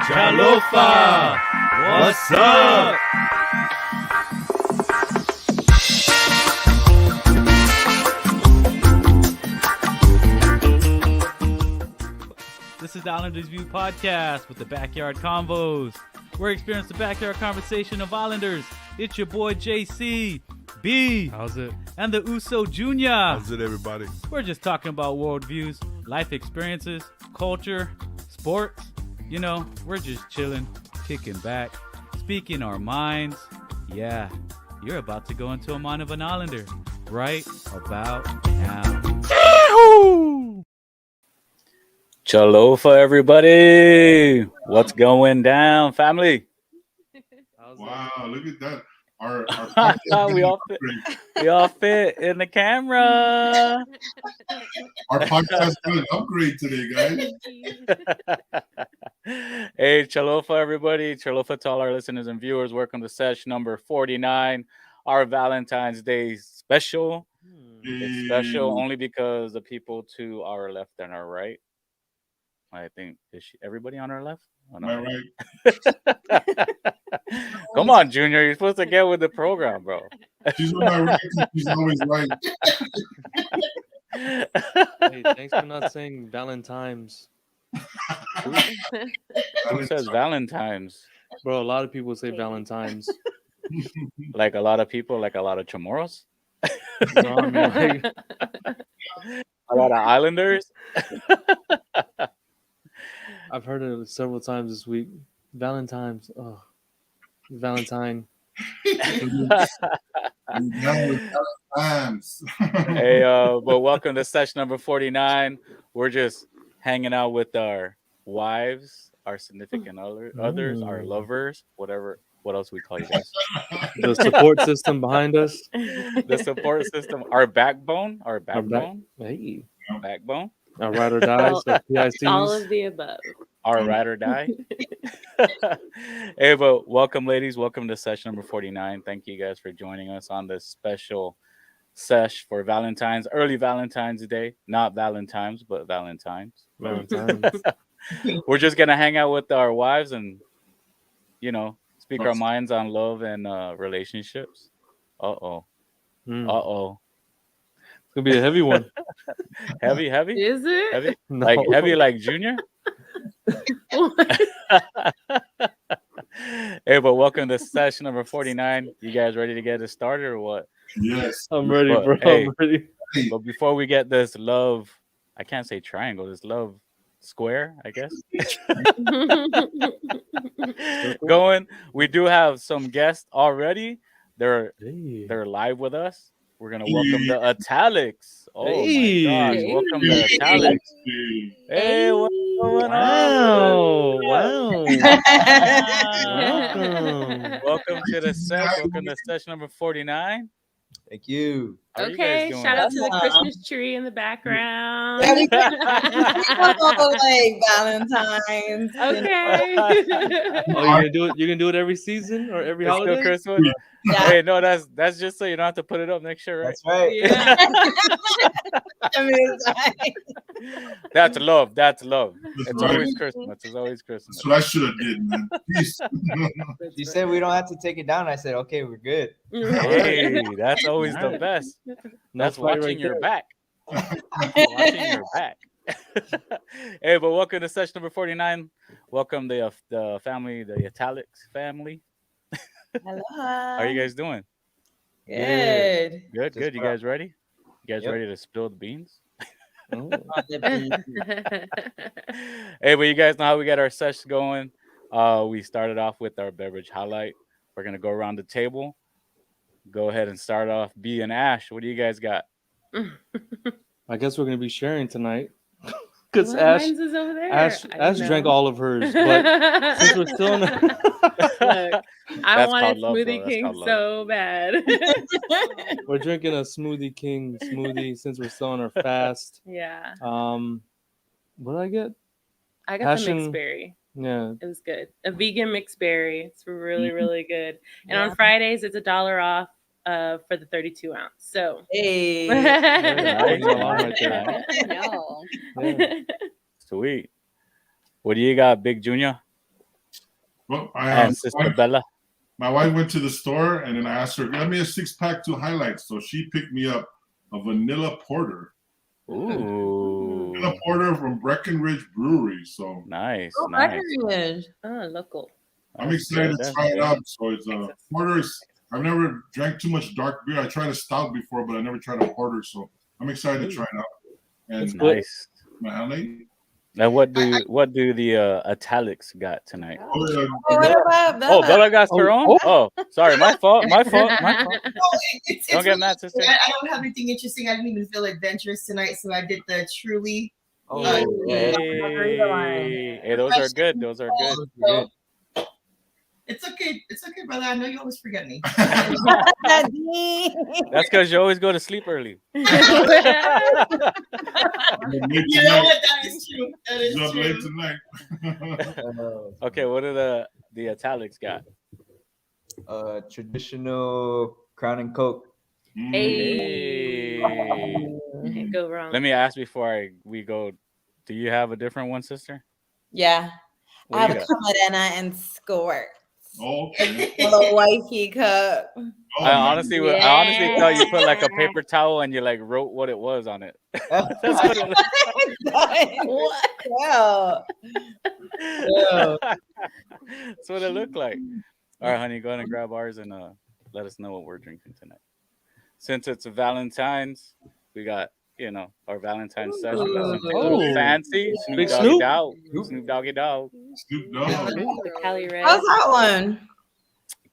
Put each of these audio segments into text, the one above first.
Chalofa, what's up? This is the Islanders View podcast with the Backyard Convos. We're experiencing the backyard conversation of Islanders. It's your boy JC, B. How's it? And the Uso Jr. How's it, everybody? We're just talking about worldviews, life experiences, culture, sports. You know, we're just chilling, kicking back, speaking our minds. Yeah, you're about to go into a mind of an Islander right about now. Chalofa, everybody. What's going down, family? Wow, look at that. Our we all fit in the camera. Our podcast got an upgrade today, guys. Hey, Chalofa, everybody. Chalofa to all our listeners and viewers. Welcome to SESH number 49, our Valentine's Day special. It's special only because the people to our left and our right. I think, everybody on our left? Oh, no. Am I right? Come on, Junior. You're supposed to get with the program, bro. She's on my right. She's always right. Hey, thanks for not saying Valentine's. Who says Valentine's? Bro, a lot of people say Valentine's. Like a lot of people, like a lot of Chamorros? No, I mean, like, A lot of Islanders? I've heard it several times this week. Valentine's. Oh, Valentine. Hey, but welcome to session number 49. We're just hanging out with our wives, our significant others, our lovers, whatever. What else we call you guys? The support system behind us. The support system, our backbone, backbone. Hey, Backbone. our ride or die. So PICs. All of the above. Our ride or die. Hey, but welcome, ladies. Welcome to session number 49. Thank you guys for joining us on this special sesh for Valentine's, early Valentine's Day. Not Valentine's, but Valentine's. Valentine's. We're just going to hang out with our wives and, you know, speak our minds on love and relationships. Uh-oh. Uh-oh. It's going to be a heavy one. Heavy? Is it? Heavy? No. Like heavy like Junior? Hey, but welcome to session number 49. You guys ready to get it started or what? Yes. I'm ready, But, bro. hey, I'm ready. But before we get this love, I can't say triangle, this love square, I guess. Going, we do have some guests already. They're live with us. We're gonna welcome the Italics. Oh my gosh, welcome the Italics. Hey, what's going on? Wow. Welcome to the set. Welcome to session number 49. Thank you. How are you guys Okay, doing? shout out to the Christmas tree in the background. Yeah, we like Valentine's. Okay. Oh, you're gonna do it? You're gonna do it every season or every It's still holiday? Christmas. Yeah. Hey, no, that's just so you don't have to put it up next year, right? That's right. Yeah. I mean, it's like, That's love. That's love. That's It's right. always Christmas. It's always Christmas. That's what I should have did, man. Peace. you said we don't have to take it down. I said, okay, we're good. Hey, that's always the best. That's fight watching right your there. back. Watching your back. Hey, but welcome to session number 49. Welcome the family, the Italics family. Hello. How are you guys doing? Good. Good, Just good. You about. guys ready? You guys Yep. ready to spill the beans? Oh. Hey, but you guys know how we got our session going. We started off with our beverage highlight. We're gonna go around the table. Go ahead and start off. B and Ash, what do you guys got? I guess we're gonna be sharing tonight. Because Well, Ash mine's is over there. Ash I don't drank know. all of hers, but since we're still in Look, I That's wanted called love, bro. Smoothie That's King called love. so bad. we're drinking a Smoothie King smoothie since we're still on our fast. Yeah. What did I get? I got the Passion- mixed berry. Yeah. It was good. A vegan mixed berry. It's really, really good. And Yeah. on Fridays, it's $1 off for the 32 ounce. So Hey. Nice, Right there. nice. No. Yeah. Sweet. What do you got, Big Junior Well, I and have Sister Bella? my wife went to the store and then I asked her, "Get me a 6-pack to highlight." So she picked me up a vanilla porter. Ooh, Vanilla porter from Breckenridge Brewery. So nice, Oh, nice. Breckenridge. local. I'm That's excited good, to that's try it good. out. So it's porters. I've never drank too much dark beer. I tried a stout before, but I never tried a porter. So I'm excited to try it out. And Nice. Mahali. And what do the italics got tonight? Oh, yeah. Oh, what about Bella? Oh, Bella got her own. Oh, sorry, my fault. My fault. It's Don't get mad, sister. I don't have anything interesting. I didn't even feel adventurous tonight, so I did the truly. Oh, Hey, yeah. hey, those are good. Those are good. So, it's okay. It's okay, brother. I know you always forget me. That's because you always go to sleep early. You know what? That is true. That is Up true. late tonight. Okay, what do the italics got? Traditional Crown and Coke. Hey. Can't go wrong. Let me ask before we go. Do you have a different one, sister? Yeah. What I do have you a got? Camarena and Squirt. Oh, okay. A little wifey cup. Oh, I man. honestly thought you put like a paper towel and you like wrote what it was on it. That's what it What? Well, That's what it looked like. All right, honey, go ahead and grab ours and let us know what we're drinking tonight. Since it's Valentine's, we got our Valentine's session. We got something a little Ooh. fancy. Snoop Big Doggy Snoop? Dogg. Snoop Doggy Dogg. Snoop Dogg. The Cali Red. how's that one?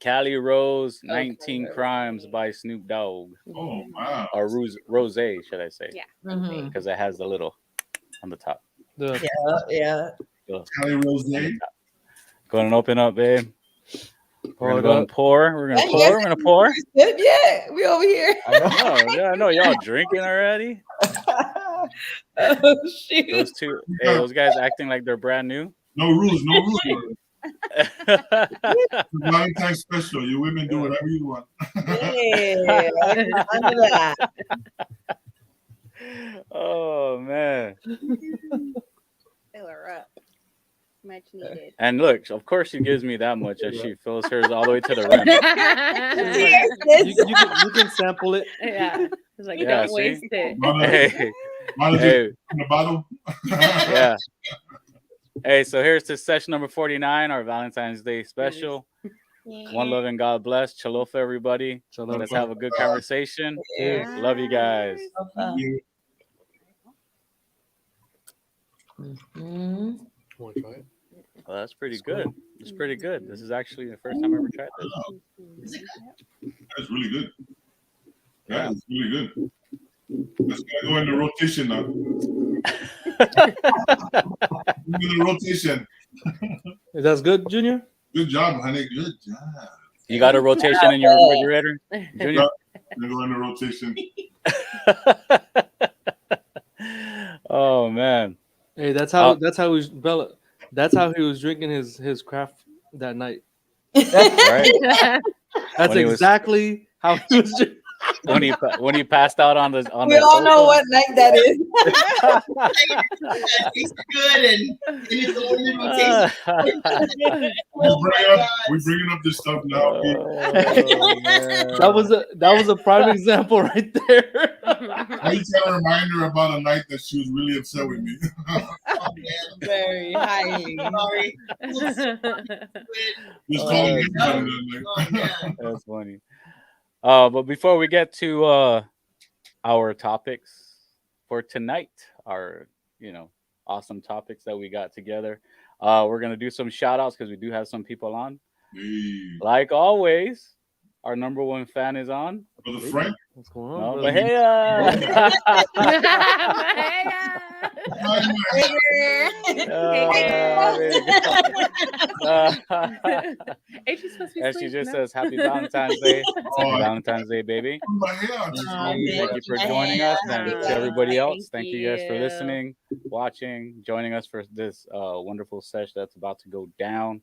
Cali Rose, 19 Crimes by Snoop Dogg. Oh, wow. Or Rose, should I say? Yeah. Mhm. Because it has the little on the top. The, Yeah. Cali Rose. Go ahead and open up, babe. We're gonna Pour it go and up. pour. We're gonna Hey, pour. yes. We're gonna pour. Yeah, we over here. I know y'all drinking already. Oh shoot. Those two, hey, those guys acting like they're brand new. No rules. No rules. Valentine's special. You women do whatever you want. Yeah. Under that. Oh man! Fill her up. Much needed. And look, of course she gives me that much as she fills hers all the way to the rim. you can sample it. Yeah. It's like, Yeah, don't see? waste it. Hey, Mine hey, in the bottle. yeah. Hey, so here's to session number 49, our Valentine's Day special. One love and God bless. Chalofa, everybody. Chalofa. Let's have a good conversation. Yeah. Love you guys. Mhm. Want to try it? Well, that's pretty good. It's pretty good. This is actually the first time I ever tried this. That's really good. Yeah, it's really good. Let's go in the rotation now. In the rotation. Is that good, Junior? Good job, honey. Good job. You got a rotation in your refrigerator, Junior? We're going to rotation. Oh man. Hey, that's how Bella. That's how he was drinking his craft that night. Right? That's When he was- exactly how he was. When he passed out on the We all know what night that is. It's good and it's a limited rotation. We're bringing up this stuff now. That was a prime example right there. I need to remind her about a night that she was really upset with me. Very highly. Sorry. Just calling me about it that night. That's funny. But before we get to our topics for tonight, our awesome topics that we got together, we're gonna do some shout outs because we do have some people on. Hey, Like always, our number one fan is on. Brother Frank. What's going on? No, brother? Ain't she supposed to be And she asleep? just No? says, "Happy Valentine's Day, Oh, Happy Valentine's Day, baby." Thank you for joining us, and to everybody else, thank you guys for you. listening, watching, joining us for this wonderful session that's about to go down.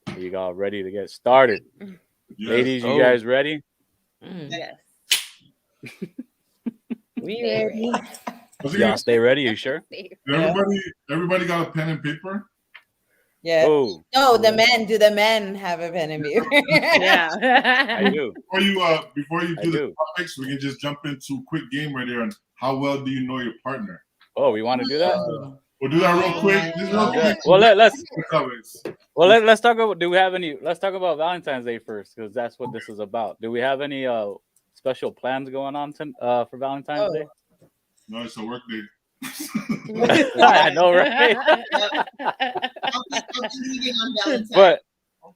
Are you all ready to get started? Yes. Ladies, you Oh. guys ready? Yes. We ready? Was it Y'all stay ready. You sure? everybody got a pen and paper? Yeah. Oh, No, the men. Do the men have a pen and paper? Yeah. I do. Before you I do the do. topics, we can just jump into a quick game right there on how well do you know your partner. Oh, we want to do that? We'll do that real quick. Just real Okay. quick. Well, let's Topics. let's talk about. Do we have any? Let's talk about Valentine's Day first, because that's what this is about. Do we have any special plans going on for Valentine's Day? No, it's a work day. I know, right? I'll be leaving on Valentine.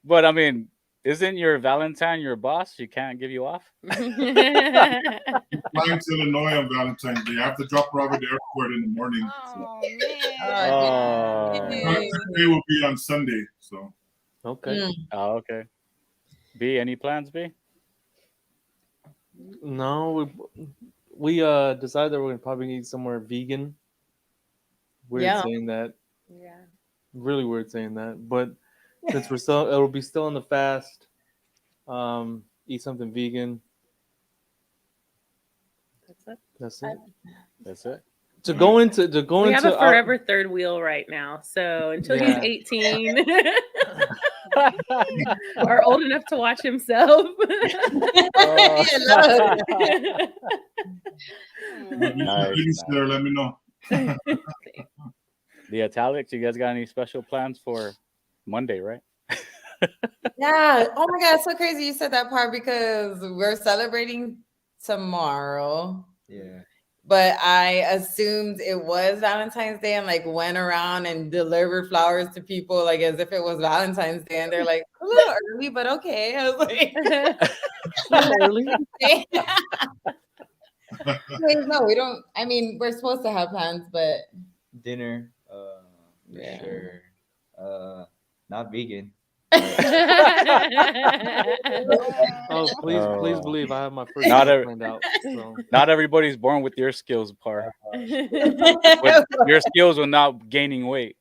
But I mean, isn't your Valentine your boss? She can't give you off. Flying to Illinois on Valentine's Day. I have to drop her off at the airport in the morning. Oh Oh. Valentine's Day will be on Sunday. So Okay. Oh, okay. B, any plans, B? No, we decided that we're gonna probably eat somewhere vegan. Weird Yeah. saying that. Yeah. Really weird saying that. But since it'll be still on the fast. Eat something vegan. That's it. That's it. That's it. To go into We have a our- forever third wheel right now. So until Yeah. he's 18 or old enough to watch himself. Nice. There, let me know. The Italics, you guys got any special plans for Monday, right? Yeah. Oh my God, it's so crazy you said that part because we're celebrating tomorrow. Yeah. But I assumed it was Valentine's Day and like went around and delivered flowers to people like as if it was Valentine's Day. And they're like, a little early, but okay. I was like, early. Wait, no, we don't. I mean, we're supposed to have plans, but Dinner. For Yeah. sure. Not vegan. Oh, please Oh. believe I have my first Not meal a- planned out. So. Not everybody's born with your skills, Par. With your skills will not gaining weight.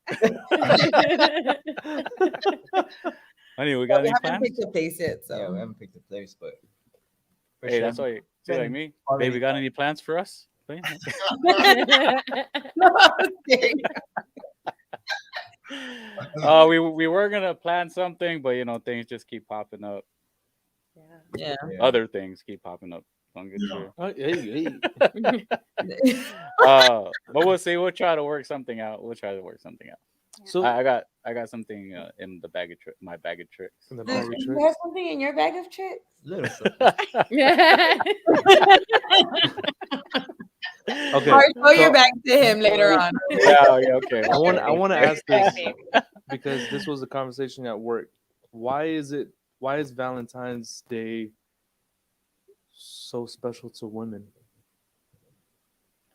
Honey, we got we any haven't plans? picked a place yet. So Yeah, we haven't picked a place, but for Hey, sure. that's why you see like me. Already- Baby, got any plans for us? We were gonna plan something, but you know things just keep popping up. yeah. Yeah. Other things keep popping up. Don't get Yeah. sure. Oh, hey. But we'll see. We'll try to work something out. So I got something in the bag of my bag of tricks. in the Do bag of you tricks. have something in your bag of tricks? Little stuff. Okay. Or show your so- bag to him later on. Yeah, okay. I want to ask this Maybe. because this was a conversation at work. Why is Valentine's Day so special to women?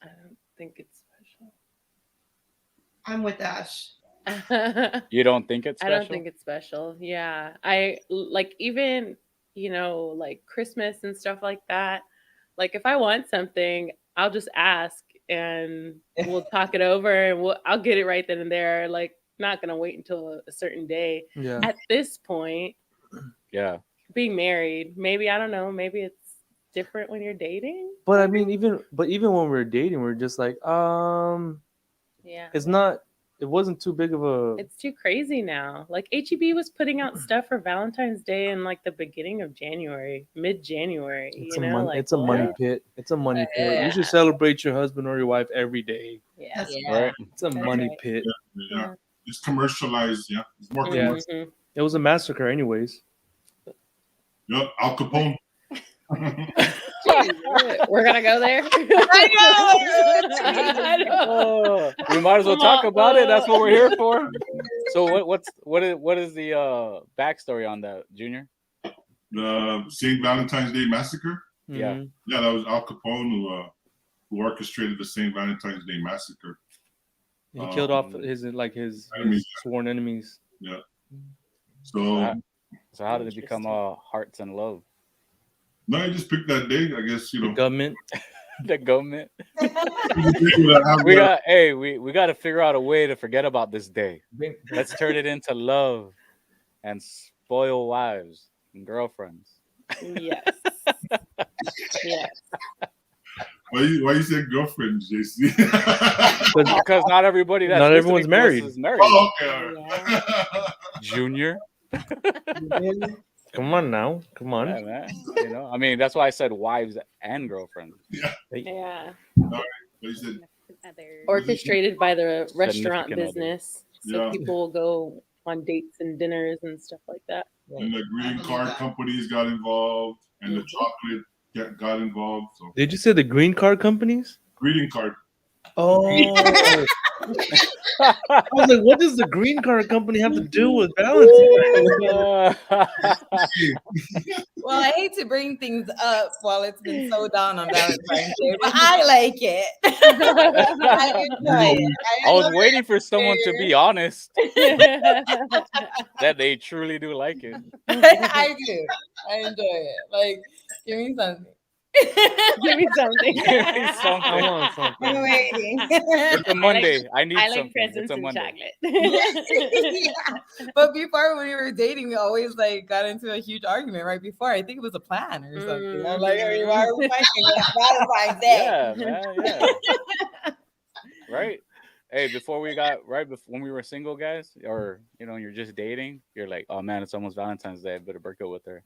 I don't think it's I'm with Ash. special. You don't think it's I special? don't think it's special. Yeah. I like even, like Christmas and stuff like that. Like if I want something, I'll just ask and we'll talk it over and I'll get it right then and there. Like not going to wait until a certain day. Yeah. At this point, Yeah. being married, maybe, I don't know, maybe it's different when you're dating. But I mean, even when we're dating, we're just like, Yeah. it wasn't too big of a. It's too crazy now. Like HEB was putting out stuff for Valentine's Day in like the beginning of January, mid-January. It's a money what? pit. It's a money pit. Yeah. You should celebrate your husband or your wife every day. Yeah. That's Yeah. Right. It's a That's money right. pit. Yeah. It's commercialized. Yeah. It's more Yeah. commercial. Mhm. It was a massacre, anyways. Yep. Al Capone. We're gonna go there. I know. Oh, we might as well talk about it. That's what we're here for. So what is the backstory on that, Junior? The St. Valentine's Day Massacre. Yeah. Mhm. Yeah, that was Al Capone who orchestrated the St. Valentine's Day Massacre. He killed off his Enemies. sworn enemies. So So how did it become hearts and love? no, I just picked that day. I guess The government. The government. we We got to figure out a way to forget about this day. Bring- Let's turn it into love and spoil wives and girlfriends. Yes. Yes. Why you said girlfriend, JC? Because not everybody that's Not listening everyone's to us married. is married. Oh, okay. All right. Junior. Come on now. Come on. Yeah, man. You know, I mean, that's why I said wives and girlfriends. Yeah. But you said, Orchestrated by the restaurant Significant other. business. So Yeah. people will go on dates and dinners and stuff like that. and the greeting card companies got involved, and the chocolate got involved. So Did you say the green card companies? greeting card. Oh. I was like, what does the green card company have to do with Valentine? Well, I hate to bring things up while it's been so down on Valentine's Day, but I like it. I enjoy it. I was waiting for someone to be honest that they truly do like it. I do. I enjoy it. Like, give me something. Give me something. Give me I something. want something. I'm waiting. It's a Monday. I need I like something. presents It's a and Monday. chocolate. Yeah. But before, when we were dating, we always like got into a huge argument right before. I think it was a plan or something. I'm like, "Hey, why are we fighting on Valentine's Day?" Yeah, man. Yeah. Right. Hey, before when we were single, guys, or you're just dating, you're like, oh man, it's almost Valentine's Day. I better break up with her.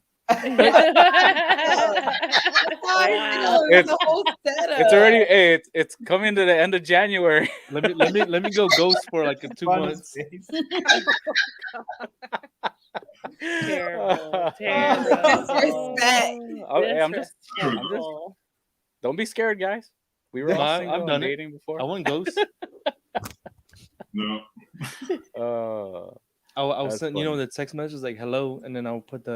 It's a whole setup. It's already. Hey, it's coming to the end of January. Let me go ghost for like 2 months. Terrible. Disrespect. Okay, I'm just. Don't be scared, guys. We were all I've single done and it. dating before. I went ghost. No. I'll That's send funny. the text message like hello, and then I'll put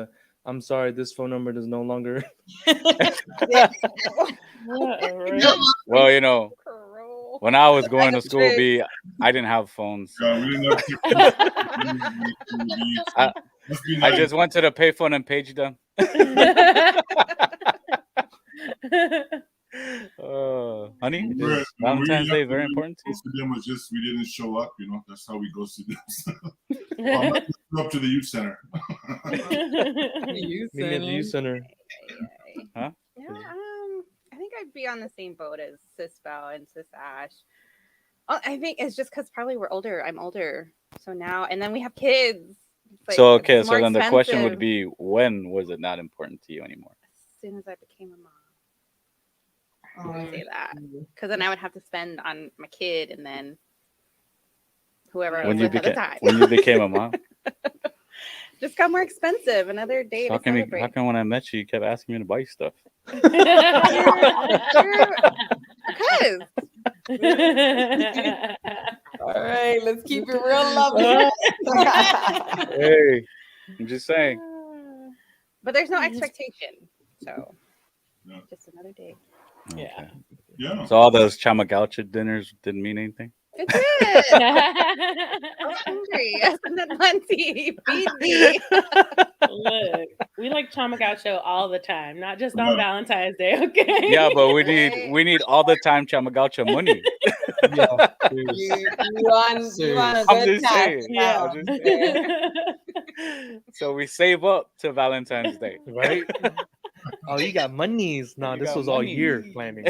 I'm sorry, this phone number is no longer. Well, when I was going to school, I didn't have phones. We didn't have I just went to the payphone and paged them. Honey, is Valentine's Day very important to you? Most of them was just we didn't show up. That's how we ghosted them. I might go up to the youth center. Meet me at the youth center. Huh? Yeah, I think I'd be on the same boat as Sis Val and Sis Ash. Oh, I think it's just because probably we're older. I'm older, so now and then we have kids. It's So like, it's more then the question would expensive. be, when was it not important to you anymore? As soon as I became a mom. I would say that because then I would have to spend on my kid and then whoever I was with at the time. When you became a mom? Just got more expensive. Another day How to come celebrate. when I met you kept asking me to buy you stuff? Because All right, let's keep it real lovely. Hey, I'm just saying. but there's no expectation, so Yeah. just another day. Okay. Yeah. So all those chamagaucha dinners didn't mean anything? It did. I'm hungry. I spent that plenty. Feed me. Look, we like Chamagaucho all the time, not just on Yeah. Valentine's Day, okay? Yeah, but we need all the time chamagaucha money. Yeah. You want a I'm good just time. saying. Yeah. I'm just saying. So we save up to Valentine's Day. Right? Oh, you got monies. No, You this got was all money. year planning.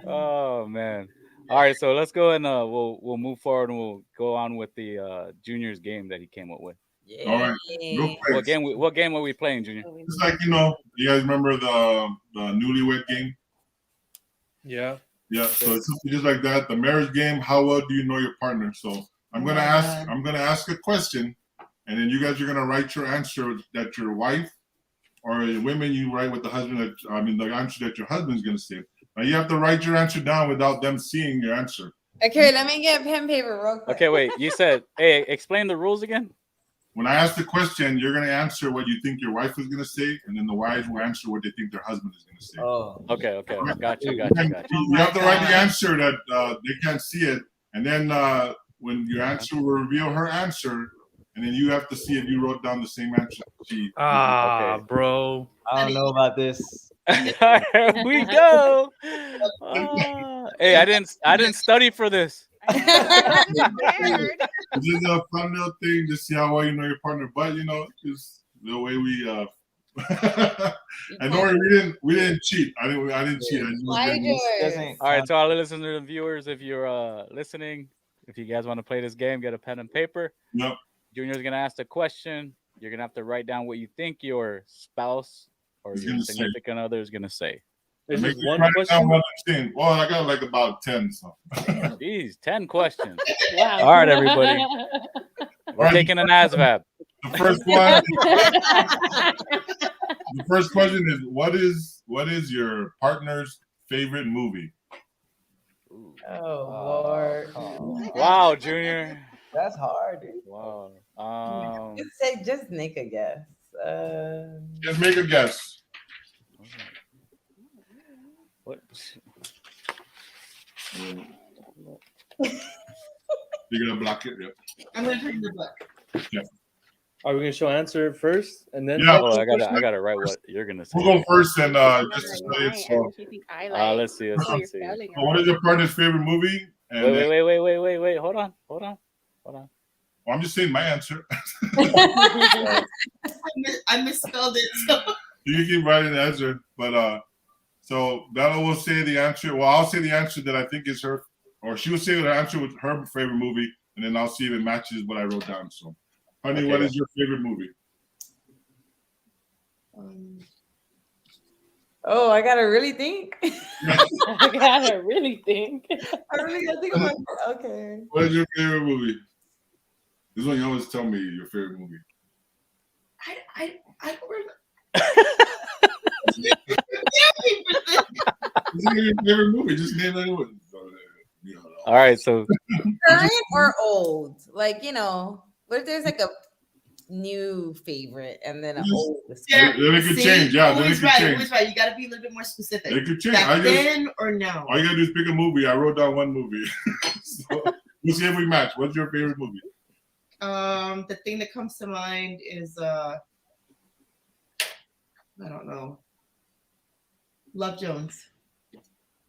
Oh man. All right, so let's go and we'll move forward and we'll go on with the juniors game that he came up with. All right. Real quick. What game are we playing, Junior? It's like you guys remember the newlywed game? Yeah. Yeah. So it's just like that. The marriage game. How well do you know your partner? So I'm gonna ask a question, and then you guys are gonna write your answer that your wife, or women, you write what the husband. The answer that your husband's gonna say. Now you have to write your answer down without them seeing your answer. Okay, let me get pen and paper real quick. Okay, wait. You said, hey, explain the rules again. When I ask the question, you're gonna answer what you think your wife is gonna say, and then the wives will answer what they think their husband is gonna say. Oh. Okay. Got you. You have to write the answer that they can't see it, and then when your answer will reveal her answer, and then you have to see if you wrote down the same answer. Okay. Bro. I don't know about this. Here we go. Hey, I didn't study for this. It's just a fun little thing, just see how well you know your partner. But just the way we And don't worry, we didn't cheat. I didn't cheat. I just was Slide getting- yours. Doesn't All right, to all the listeners and viewers, if you're listening, if you guys want to play this game, get a pen and paper. Yep. Junior's gonna ask the question. You're gonna have to write down what you think your spouse or He's your gonna say. significant other is gonna say. It's Make just me one write down question. what I'm saying. Well, I got like about 10. So. Jeez, 10 questions. Wow. All right, everybody. We're right, taking an ASVAB. The first one. The first question is what is your partner's favorite movie? Oh Lord. Wow, Junior. That's hard, dude. Wow. Just make a guess. Just make a guess. What? You're gonna block it. Yep. I'm gonna put in the book. Are we gonna show answer first and then? Yeah. Oh, I gotta write what you're gonna say. We'll go first and just to say it. So, Let's see. Let's see. so what is your partner's favorite movie? And then- Wait. Hold on. well, I'm just saying my answer. I misspelled it. So. You can keep writing the answer, but so Bella will say the answer. Well, I'll say the answer that I think is her, or she will say the answer with her favorite movie, and then I'll see if it matches what I wrote down. So, honey, Okay. what is your favorite movie? Oh, I gotta really think. I gotta really think. I really gotta think about it. Okay. What is your favorite movie? This one you always tell me your favorite movie. I don't remember. This is your favorite movie. Just name anyone. All right, so Current or old? Like, what if there's like a new favorite and then an old? Yeah. Then it could See? change. Yeah, then it Always could right. change. Always right. You gotta be a little bit more specific. It could change. Back then or now? All you gotta do is pick a movie. I wrote down one movie. So, we'll see if we match. What's your favorite movie? The thing that comes to mind is I don't know. Love Jones.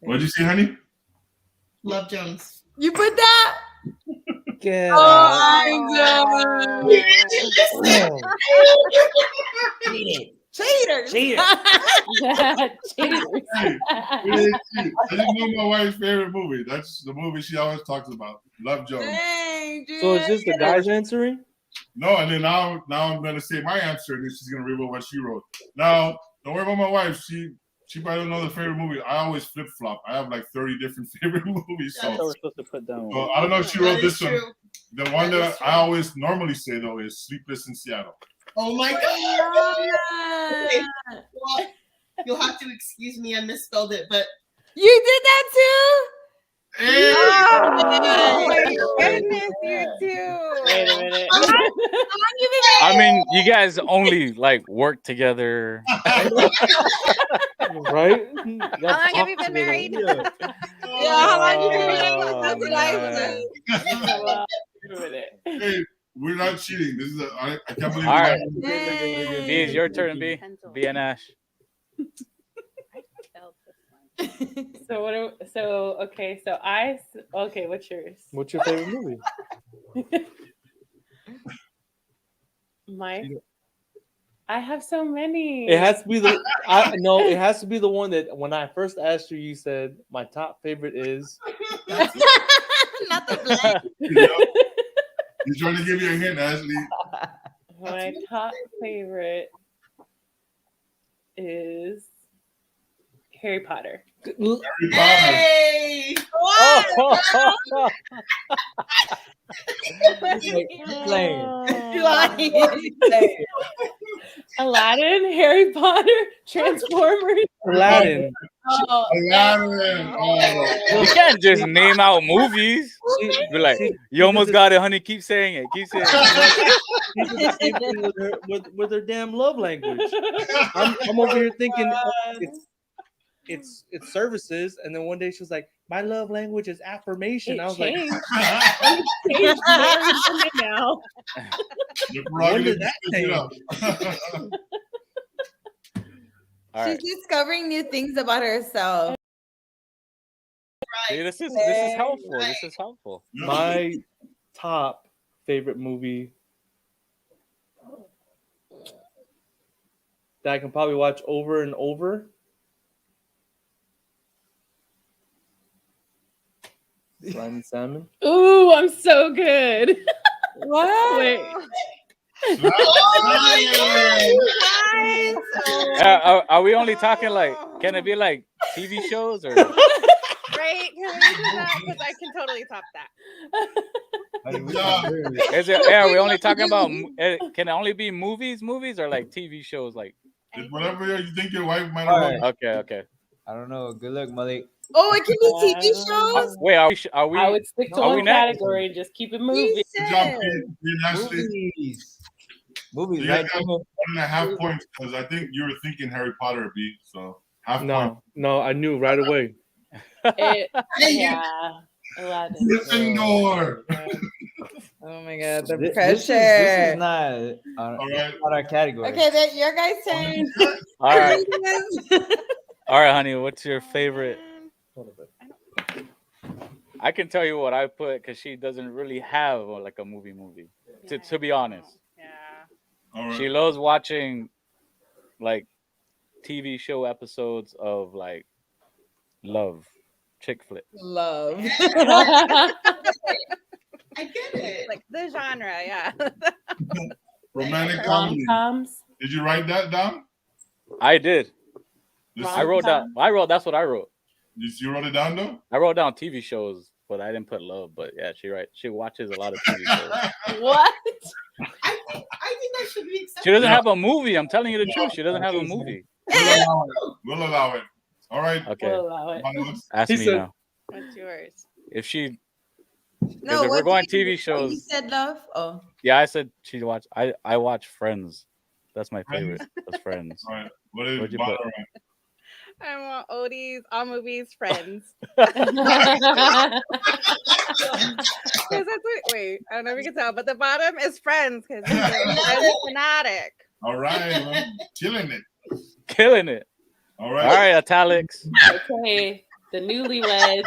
What'd you say, honey? Love Jones. You put that? Get Oh my god. Cheaters. Cheaters. Hey, I just know my wife's favorite movie. That's the movie she always talks about. Love Jones. Dang, dude. So is this the guys answering? No, and then now I'm gonna say my answer, and then she's gonna read what she wrote. Now, don't worry about my wife. She probably don't know the favorite movie. I always flip flop. I have like 30 different favorite movies. So So, we're supposed to put down. I don't know if she wrote That is this one. true. The one That that is I true. always normally say though is Sleepless in Seattle. Oh my god. Okay. Well, you'll have to excuse me. I misspelled it, but You did that too? Hey! Oh my goodness, you too. Wait a minute. I mean, you guys only like work together. Right? How long have you been married? Yeah, how long you been married? Oh, That's what I man. said. Well, wait a minute. Hey, we're not cheating. This is I can't believe. All right. Dang. B, it's your turn, B. B and Ash. Okay, what's yours? What's your favorite movie? I have so many. It has to be the. It has to be the one that when I first asked you, you said my top favorite is. Not the black. He's trying to give you a hint, Ashley. My top favorite is Harry Potter. Harry Potter. hey, Aladdin, Harry Potter, Transformers. Aladdin. Oh, Aladdin. Oh. You can't just name out movies. Be like, you almost got it, honey. Keep saying it. Keep saying it. She did the same thing with her damn love language. I'm over here thinking it's services, and then one day she was like, "My love language is affirmation." I was like, changed. Changed very soon now. Your When did prerogative that is to pick it up. All right. She's discovering new things about herself. See, this is helpful. This is helpful. my top favorite movie that I can probably watch over and over. Slimy salmon. Ooh, I'm so good. What? Wait. Are we only talking like? Can it be like TV shows or? Right? Can we do that? Because I can totally top that. Is it? Yeah, are we only talking about? Can it only be movies or like TV shows? Like whatever you think your wife might All have. right. okay. I don't know. Good luck, Malik. Oh, it can be TV shows. Wait, are we? I would stick to Are we one next? category and just keep it moving. Good job, Pete and Ashley. Movies, You guys right? got 1.5 points because I think you were thinking Harry Potter, B. So half point. No, I knew right away. Yeah. Aladdin. Gryffindor. Oh my god, the This pressure. is not All right. not our category. Okay, that your guys' turn. All right. All right, honey. What's your favorite? I can tell you what I put because she doesn't really have like a movie. To be honest, Yeah. All right. she loves watching like TV show episodes of like love, chick flick. Love. I get it. Like the genre, yeah. Romantic comedy. Rom-coms. Did you write that down? I did. This I wrote down. That's what I wrote. You wrote it down though? I wrote down TV shows, but I didn't put love. But yeah, she watches a lot of TV shows. What? I think that should be accepted. She doesn't have a movie. I'm telling you the truth. She doesn't have a movie. We'll allow it. All right. Okay. We'll allow it. Ask He me said- now. What's yours? If she, No, if we're going did TV you- shows, You said love. Oh, yeah, I said she watch. I watch Friends. That's my favorite. That's Friends. All right. What did What'd you Bonner put? write? I want Odie's All Movies Friends. Because that's wait, I don't know if you can tell, but the bottom is Friends because he's a fanatic. All right. Well, killing it. Killing it. All All right. right, italics. Okay. The newlyweds.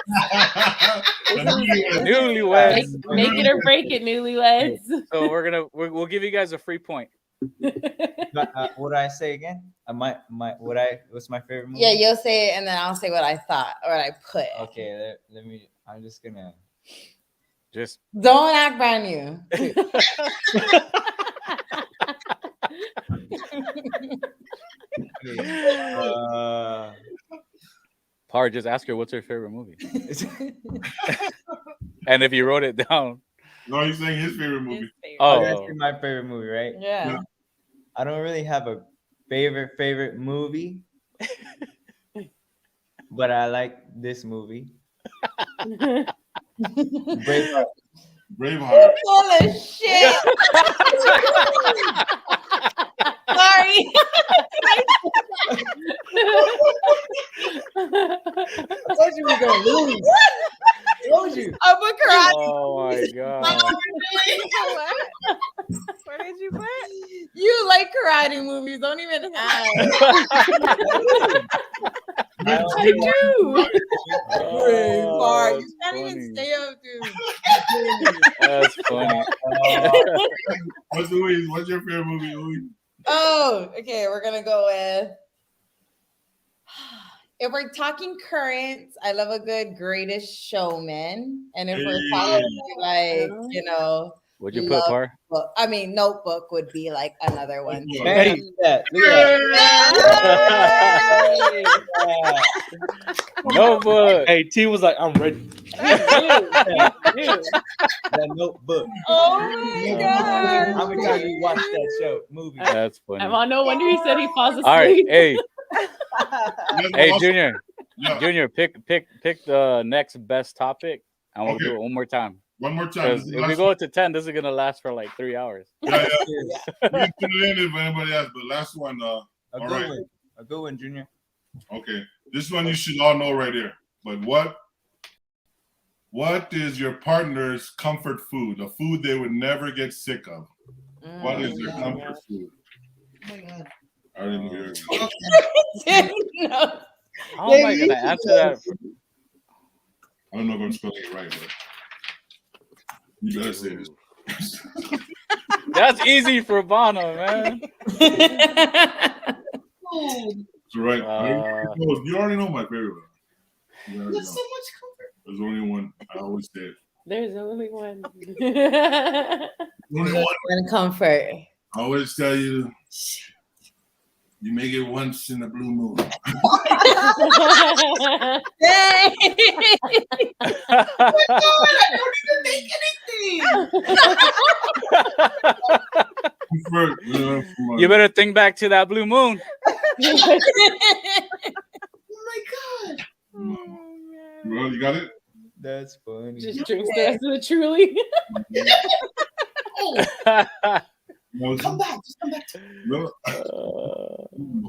Newlyweds. Make it or break it, newlyweds. So we'll give you guys a free point. What did I say again? What's my favorite movie? yeah. You'll say it, and then I'll say what I thought or what I put. Okay, let me. I'm just gonna. Just Don't act brand new. Par, just ask her what's her favorite movie. And if you wrote it down. No, he's saying his favorite movie. His favorite. Oh. That's my favorite movie, right? Yeah. I don't really have a favorite movie, but I like this movie. Braveheart. Braveheart. Full of shit. Sorry. I told you we were gonna lose. I told you. I put karate. Oh my god. What? What did you put? You like karate movies. Don't even ask. I do. Oh, You can't even funny. stay up, dude. That's funny. What's your favorite movie, Louis? Oh, okay. We're gonna go with. If we're talking current, I love a good Greatest Showman, and if we're talking like What'd you put, Par? book, I mean Notebook would be like another one. too. Hey, look at that. Notebook. Hey, T was like, I'm ready. That Notebook. Oh my god! How many times you watched that show movie? That's funny. I'm on no wonder he said he falls asleep. All right, hey, Hey, Junior, Yeah. Junior, pick the next best topic, and we'll Okay. do it one more time. One more time. Because if we go to 10, this is gonna last for like 3 hours. Yeah. You can tune it in if anybody else, but last one, A all good right. one. A good one, Junior. Okay. This one you should all know right here. But what is your partner's comfort food? A food they would never get sick of. What is your comfort food? I already know yours. No. How am I gonna answer that? I don't know if I'm spelling it right, but you better say this. That's easy for Bono, man. That's right. Uh, You already know my favorite one. You already That's know. so much comfort. There's only one. I always say it. There's only one. Only one. And comfort. I always tell you, you make it once in a blue moon. Hey! God, I don't even make anything. you better think back to that blue moon. Oh my God. Well, you got it? That's funny. Just drinks the rest of the Truly. No, Come back. Just come back. no.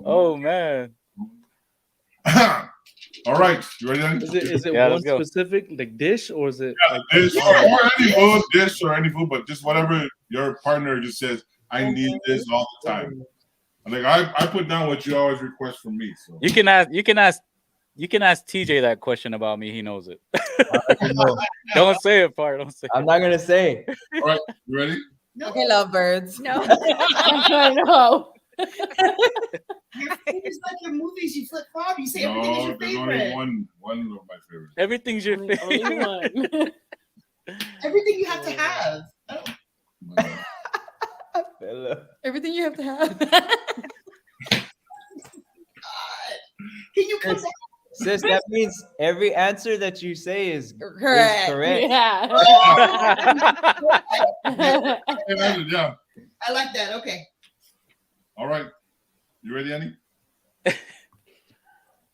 Oh man. All right. You ready then? Is it Yeah, one let's go. specific like dish or is it? Yeah, dish or any food, dish or any food, but just whatever your partner just says, I need this all the time. Like I put down what you always request from me. So You can ask TJ that question about me. He knows it. No, Don't say it, part. Don't say. I'm not gonna say. all right, you ready? No. Okay, lovebirds. No. I know. It's like your movies. You flip flop. You say everything is No, your there's only favorite. one of my favorites. Everything's your Only favorite. one. Everything you have to have. Fella. Everything you have to have. Can you come back? Sis, that means every answer that you say is Correct. correct. Yeah. Yeah. I like that. Okay. All right. You ready, Annie?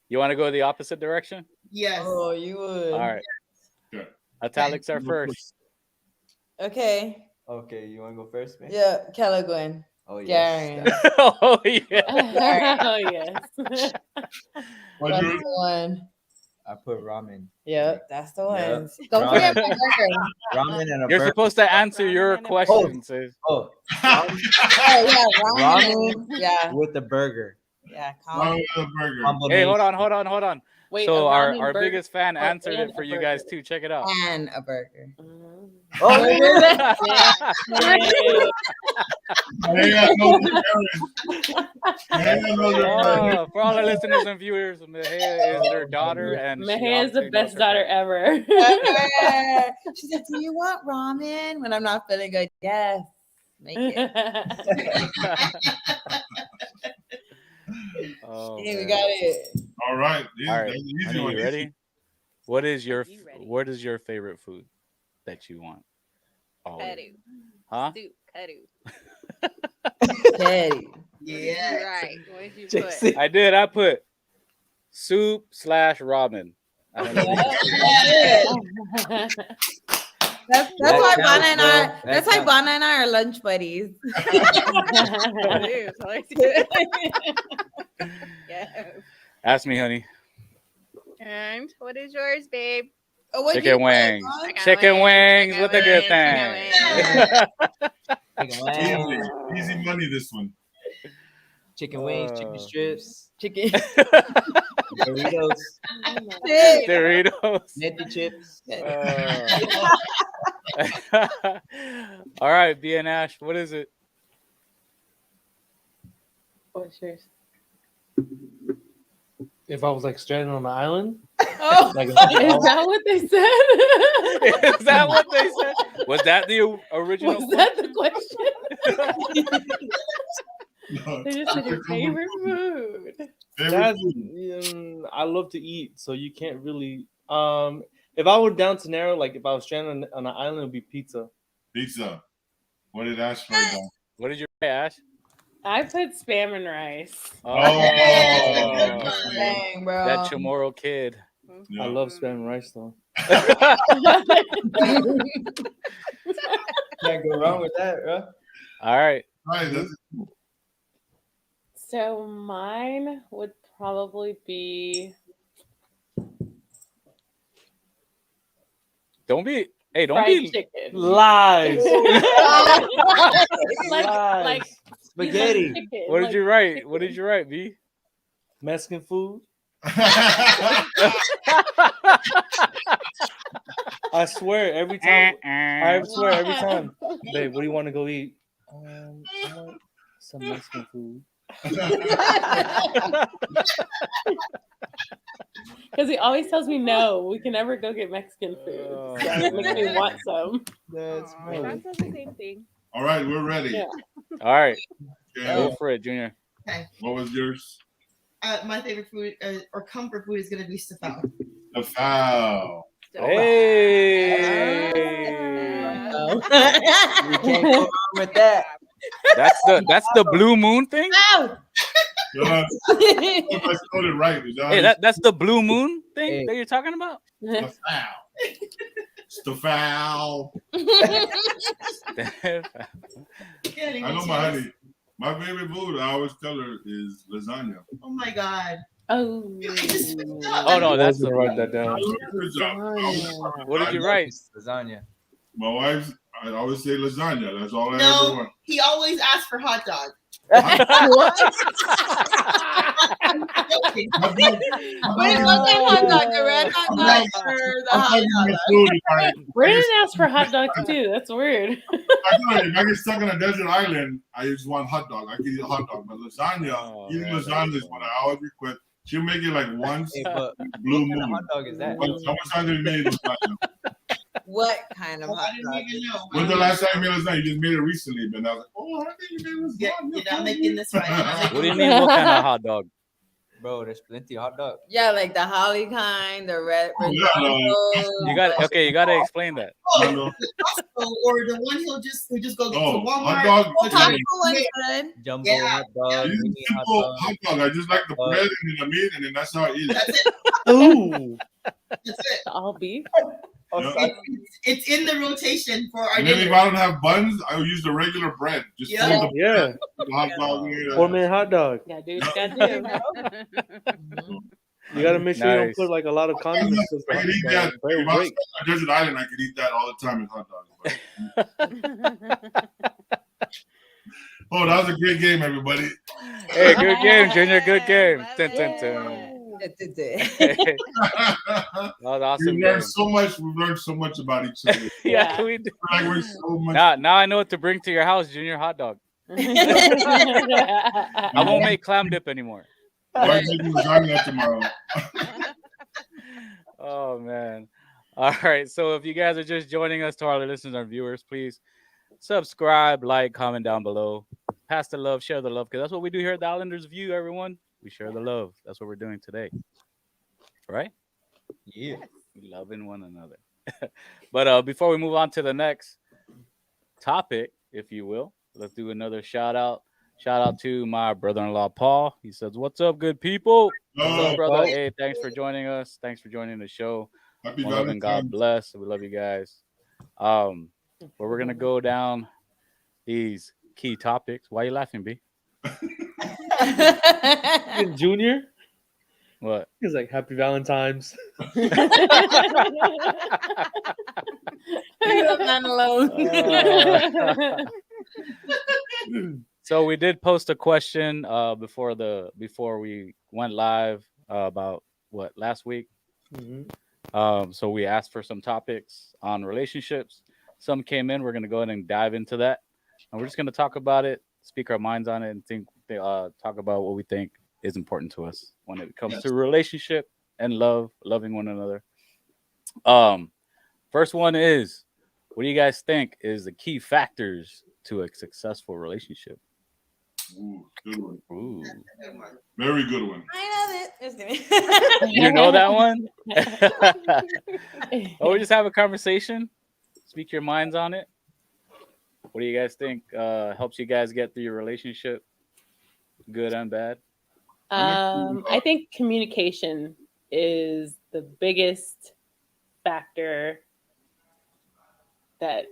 You want to go the opposite direction? Yes. Oh, you would. All right. Okay. Italics are first. Okay. Okay, you wanna go first, man? Yeah, Callaghan. Oh yes. Garen. Oh yeah. Oh yes. What'd That's you the one. I put ramen. Yep, that's the Yep. ones. Don't forget my burger. Ramen and a You're burger. supposed to answer your and a question, sis. Oh, Oh yeah, ramen. Ramen. Yeah, with the burger. yeah. Wrong with the burger. Hey, hold on. Wait, So a our ramen burger biggest fan or answered and it for a you guys burger? too. Check it out. And a burger. Oh, Hey, I know the parents. Hey, I know the parents. Oh, for all our listeners and viewers, Mejia is their daughter, and she Mahia is the obviously knows best her daughter parents. ever. She said, "Do you want ramen when I'm not feeling good?" Yes, make it. Oh, Hey, we man. got it. All right. All right, That's an easy honey, one. you ready? What is your You ready? what is your favorite food that you want? Always. Kadu. Huh? Soup. Kadu. Teddy. Yeah. Right. What did you JC. put? I did. I put soup / ramen. I don't know. That's That why counts, Bana and bro. I. That That's why counts. Bana and I are lunch buddies. Yes. Ask me, honey. And what is yours, babe? Oh, what'd you Chicken put, wings. Mom? I got Chicken wings chicken with a good wings, thing. Easy money, this one. Chicken wings, chicken strips, Chicken. Doritos, Doritos. Neti chips. All right, B and Ash, what is it? What's yours? If I was like stranded on an island, Oh, like is that what they said? Is that what they said? Was that the original? Was that the question? No. They just said your favorite food. Favorite that's, food. I love to eat, so you can't really. If I were down to narrow, like if I was stranded on an island, it would be pizza. Pizza. What did Ash write down? What did you say, Ash? I put spam and rice. Oh, Dang, bro. that Chamorro kid. Yeah. I love spam and rice though. Can't go wrong with that, bro. All right. Right, that's So mine would probably be Don't be. Hey, don't fried be. chicken. Lies. like Lies. Spaghetti. chicken. What did like you write? chicken. What did you write, B? Mexican food. I swear every time. I swear every time. Babe, what do you want to go eat? I want some Mexican food. Because he always tells me no. We can never go get Mexican food. Oh, So it makes me man. want some. That's Aw, funny. Ron says the same thing. All right, we're ready. Yeah. All right, Okay, go for it, Junior. Okay. what was yours? My favorite food or comfort food is gonna be stafao. The foul. Hey, Oh. You can't go wrong with that. that's the blue moon thing. Yeah, if I spelled it right, is Hey, that's the blue moon thing Hey. that you're talking about. the foul. It's the foul. Getting I know me my chills. honey. My favorite food, I always tell her, is lasagna. Oh my god. Oh. Oh no, that's I was the gonna write that down. Good job. What did you write? It's lasagna. My wife, I always say lasagna. That's all I ever No, want. he always asks for hot dog. Okay. I'm Wait, what's that hot dog? The red hot dog or the hot talking dog? about food. If Brandon asked for hot dogs too. That's weird. if I get stuck on a desert island, I just want hot dog. I can eat a hot dog. But lasagna, Oh, eating man, lasagna is that's what I always request. She'll make it like once, Hey, but blue what kind of moon. hot dog is that? But how much time did you make lasagna? What kind of Oh, hot I didn't dog? even know. When's the last time you made lasagna? You just made it recently, but I was like, oh, I think you made lasagna. You're not making this right. You're not making What do you mean? What kind of hot dog? Bro, there's plenty of hot dog. Yeah, like the holly kind, the red. Oh, yeah, You got okay. You got to explain that. Oh, No, no. the Costco or the one he'll just go get Oh, to Walmart. hot dog. Oh, Costco one's good. Jumbo Yeah, hot dog, It's mini hot simple dog. hot dog. I just like the bread and then the meat, and then that's how I eat it. That's it. Ooh. That's it. All beef. Oh, Yeah. sorry. It's in the rotation for our And then if dinner. I don't have buns, I will use the regular bread. Just Yeah. throw the Yeah. hot dog in there. 4-man hot dog. Gotta do what you gotta do. You gotta make sure you don't Nice. put like a lot of condiments. Because I can eat that. they'll If I was break. stuck on a desert island, I could eat that all the time as hot dogs. Oh, that was a great game, everybody. Hey, good game, Junior. Good game. Dun, dun, dun. That was an awesome We've learned game. so much. We've learned so much about each other. Yeah, Yeah. we do. Like we're so much. Now I know what to bring to your house, Junior. Hot dog. I won't make clam dip anymore. We're making lasagna tomorrow. Oh man. All right. So if you guys are just joining us, to our listeners and viewers, please subscribe, like, comment down below. Pass the love, share the love, because that's what we do here at the Islanders View, everyone. We share the love. That's what we're doing today. Right? Yeah. Loving one another. But before we move on to the next topic, if you will, let's do another shout out. Shout out to my brother-in-law Paul. He says, "What's up, good people? What's Oh, up, brother? Paul. Hey, thanks for joining us. Thanks for joining the show. happy One love and God Valentine's. bless. We love you guys. But we're gonna go down these key topics. Why are you laughing, B? And Junior, What? he's like, Happy Valentine's. Leave that man alone. So we did post a question before we went live about what last week. Mhm. So we asked for some topics on relationships. Some came in. We're gonna go ahead and dive into that, and we're just gonna talk about it, speak our minds on it, and talk about what we think is important to us when it comes to relationship and loving one another. First one is, what do you guys think is the key factors to a successful relationship? Ooh, good one. Ooh, Good one. Very good one. I know it. Just kidding. you know that one? Or we just have a conversation, speak your minds on it. What do you guys think helps you guys get through your relationship, good and bad? I think communication is the biggest factor that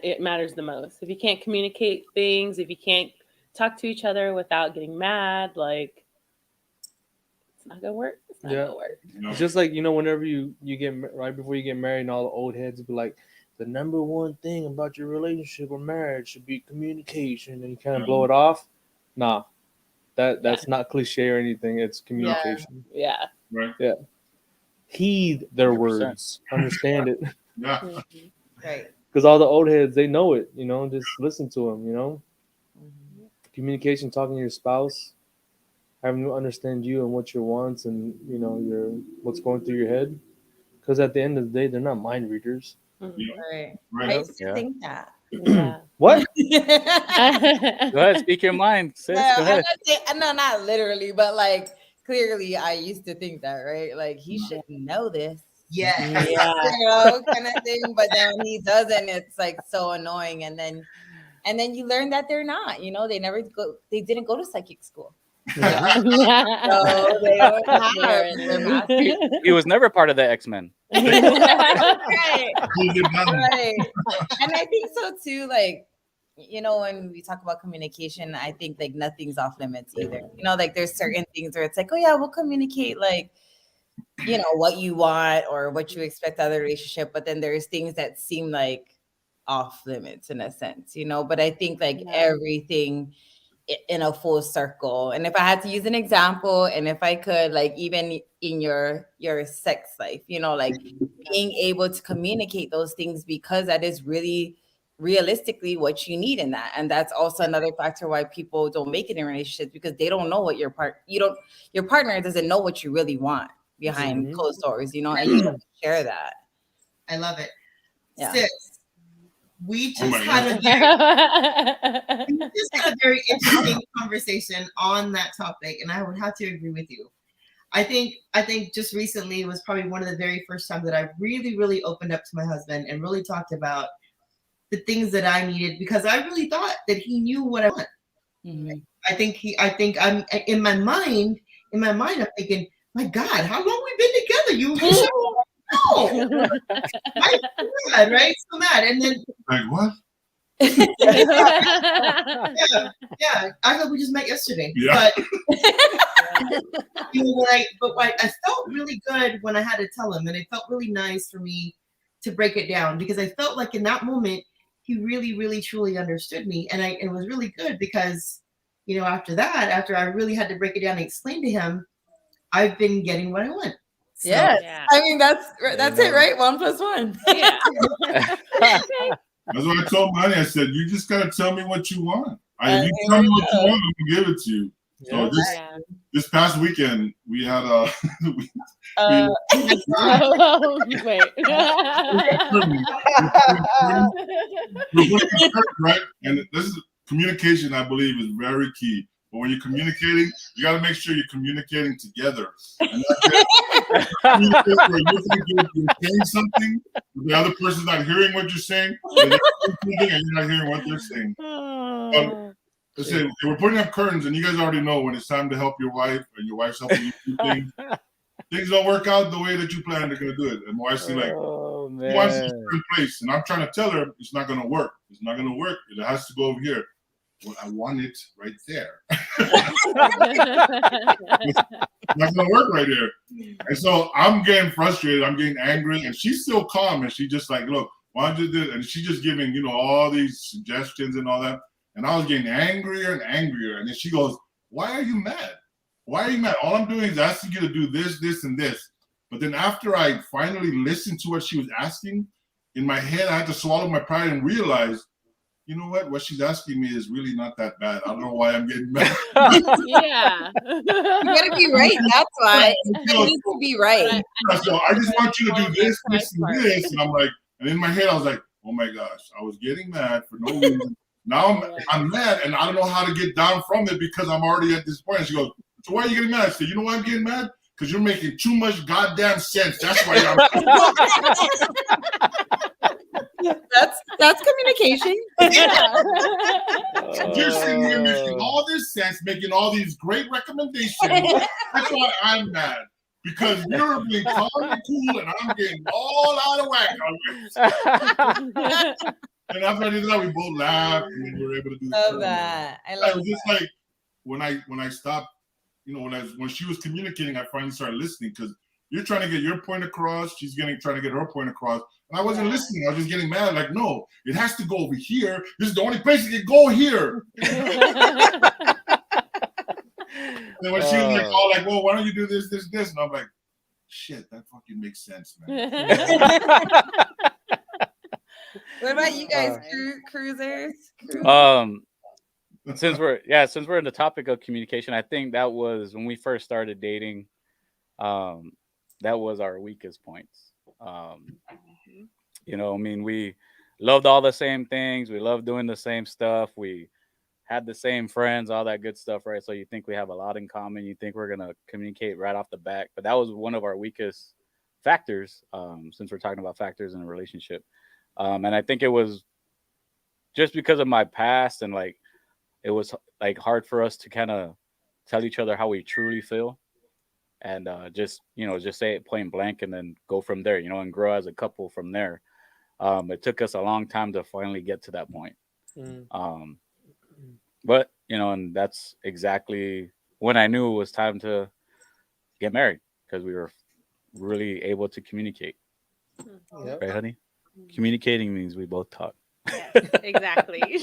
it matters the most. If you can't communicate things, if you can't talk to each other without getting mad, like it's not gonna work. It's not Yeah. gonna work. No. It's just like, whenever you get right before you get married, and all the old heads be like, the number one thing about your relationship or marriage should be communication, and you kind of blow it off. Nah, that's not cliche or anything. It's communication. Yeah. Right? Heed their 100%. words, understand it, Yeah. Right. because all the old heads, they know it. Just listen to them. communication, talking to your spouse, having to understand you and what your wants and your what's going through your head. Because at the end of the day, they're not mind readers. Right. Right. I used to Yeah. think that. Yeah. What? Go ahead, speak your mind, sis. No, Go ahead. no, not literally, but like clearly, I used to think that, right? Like he should know this, Yeah. Yeah. kind of thing. But then when he doesn't, it's like so annoying. And then you learn that they're not. They didn't go to psychic school. So they don't have their master. He was never part of the X-Men. Right. Hold it down. Right. And I think so too, like, when we talk about communication, I think like nothing's off limits either. Like there's certain things where it's like, oh yeah, we'll communicate like, what you want or what you expect out of the relationship. But then there's things that seem like off limits in a sense, but I think like everything in a full circle. And if I had to use an example, and if I could, like, even in your sex life, like being able to communicate those things, because that is really realistically what you need in that. And that's also another factor why people don't make it in relationships, because they don't know what your partner doesn't know what you really want behind closed doors, and you don't share that. I love it. Yeah. Sis, we Oh just my had a very interesting conversation on that topic, and I would have to agree with you. I think just recently was probably one of the very first times that I really, really opened up to my husband and really talked about the things that I needed, because I really thought that he knew what I want. Mhm. I think I'm in my mind, I'm thinking, my God, how long we been together? You should know. My God, right? So mad. And then Like what? yeah, I thought we just met yesterday. Yeah. But I felt really good when I had to tell him, and it felt really nice for me to break it down, because I felt like in that moment he really, really, truly understood me, and it was really good, because after I really had to break it down and explain to him, I've been getting what I want. So, Yes. I mean, that's it, right? 1 + 1. Yeah. That's what I told Manny. I said, you just gotta tell me what you want. If you tell me what you want, I'm gonna give it to you. So this past weekend we had a Wait. right? And this is communication, I believe, is very key. But when you're communicating, you got to make sure you're communicating together. And communicate where you're saying something, the other person's not hearing what you're saying, and you're not hearing what they're saying. Let's say we're putting up curtains, and you guys already know when it's time to help your wife, and your wife's helping you do things. Things don't work out the way that you planned they're gonna do it, and my wife's like, oh, man. "He wants to in place," and I'm trying to tell her it's not gonna work. It's not gonna work. It has to go over here. Well, I want it right there. It's not gonna work right there. And so I'm getting frustrated. I'm getting angry, and she's still calm, and she just like, look, why don't you do? And she's just giving all these suggestions and all that. And I was getting angrier and angrier. And then she goes, "Why are you mad? Why are you mad? All I'm doing is asking you to do this, this, and this." But then after I finally listened to what she was asking, in my head I had to swallow my pride and realize, you know what she's asking me is really not that bad. I don't know why I'm getting mad. Yeah. You gotta be right. That's why. You need to be right. So I just want you to do this, this, and this. And I'm like, and in my head I was like, oh my gosh, I was getting mad for no reason. Now I'm mad, and I don't know how to get down from it because I'm already at this point. And she goes, "So why are you getting mad?" I said, "You know why I'm getting mad? Because you're making too much goddamn sense. That's why I'm." That's communication. You're sitting here making all this sense, making all these great recommendations. That's why I'm mad. Because you're being calm and cool, and I'm getting all out of whack. And after I did that, we both laughed, and then we were able to do Love that. I love it. Was just like when I stopped, when she was communicating, I finally started listening, because you're trying to get your point across, she's trying to get her point across, and I wasn't listening. I was just getting mad. Like, no, it has to go over here. This is the only place it can go here. And when she was like, all like, well, why don't you do this, this, this? And I'm like, shit, that fucking makes sense, man. What about you guys, cruisers? since we're in the topic of communication, I think that was when we first started dating. That was our weakest points. I mean, we loved all the same things. We loved doing the same stuff. We had the same friends, all that good stuff, right? So you think we have a lot in common. You think we're gonna communicate right off the bat, but that was one of our weakest factors. Since we're talking about factors in a relationship, and I think it was just because of my past and like it was like hard for us to kind of tell each other how we truly feel and just say it plain blank and then go from there, and grow as a couple from there. It took us a long time to finally get to that point. Mm. But and that's exactly when I knew it was time to get married because we were really able to communicate. Yep. Right, honey? Communicating means we both talk. Yes, exactly. Like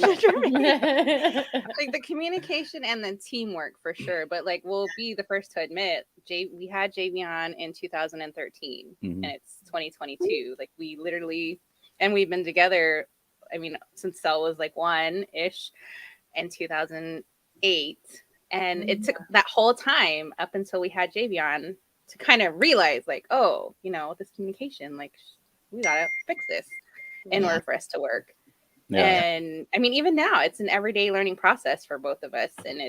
the communication and the teamwork for sure. But like we'll be the first to admit, we had JV on in 2013 Mhm. and it's 2022. Like we literally, and we've been together, I mean, since Cell was like one-ish in 2008. And it took that whole time up until we had JV on to kind of realize like, oh, this communication, like we gotta fix this in order for us to work. Yeah. And I mean, even now, it's an everyday learning process for both of us, and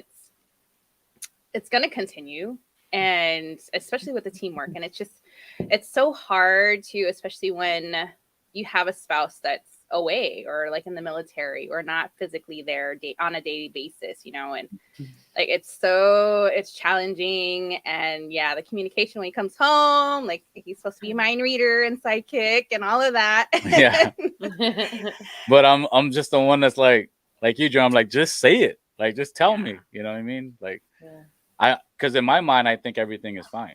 it's going to continue, and especially with the teamwork. And it's so hard to, especially when you have a spouse that's away or like in the military or not physically there on a daily basis, and like it's challenging. And yeah, the communication when he comes home, like he's supposed to be a mind reader and sidekick and all of that. Yeah. But I'm just the one that's like you, Joe. I'm like, just say it. Like, just tell me. You know what I mean? Like, because in my mind, I think everything is fine.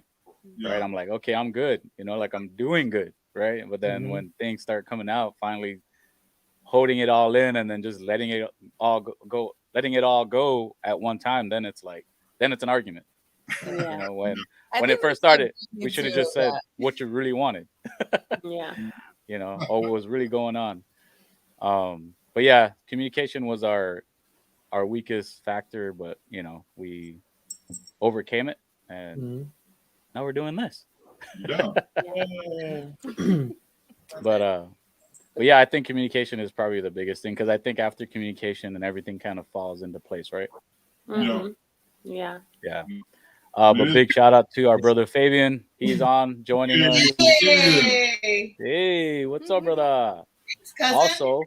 Yeah. Right? I'm like, okay, I'm good. Like I'm doing good. Right? But then Mhm. when things start coming out, finally holding it all in and then just letting it all go at one time, then it's an argument. Yeah. When I it think first we should started, we should have just said what you really wanted. Yeah. Or what was really going on. But yeah, communication was our weakest factor, but we overcame it, and Mhm. now we're doing this. Yeah. But yeah, I think communication is probably the biggest thing because I think after communication and everything kind of falls into place, right? Mhm. Yeah. Yeah. But big shout out to our brother Fabian. He's on joining us. Yay! Hey, what's up, brother? Cousin? Also,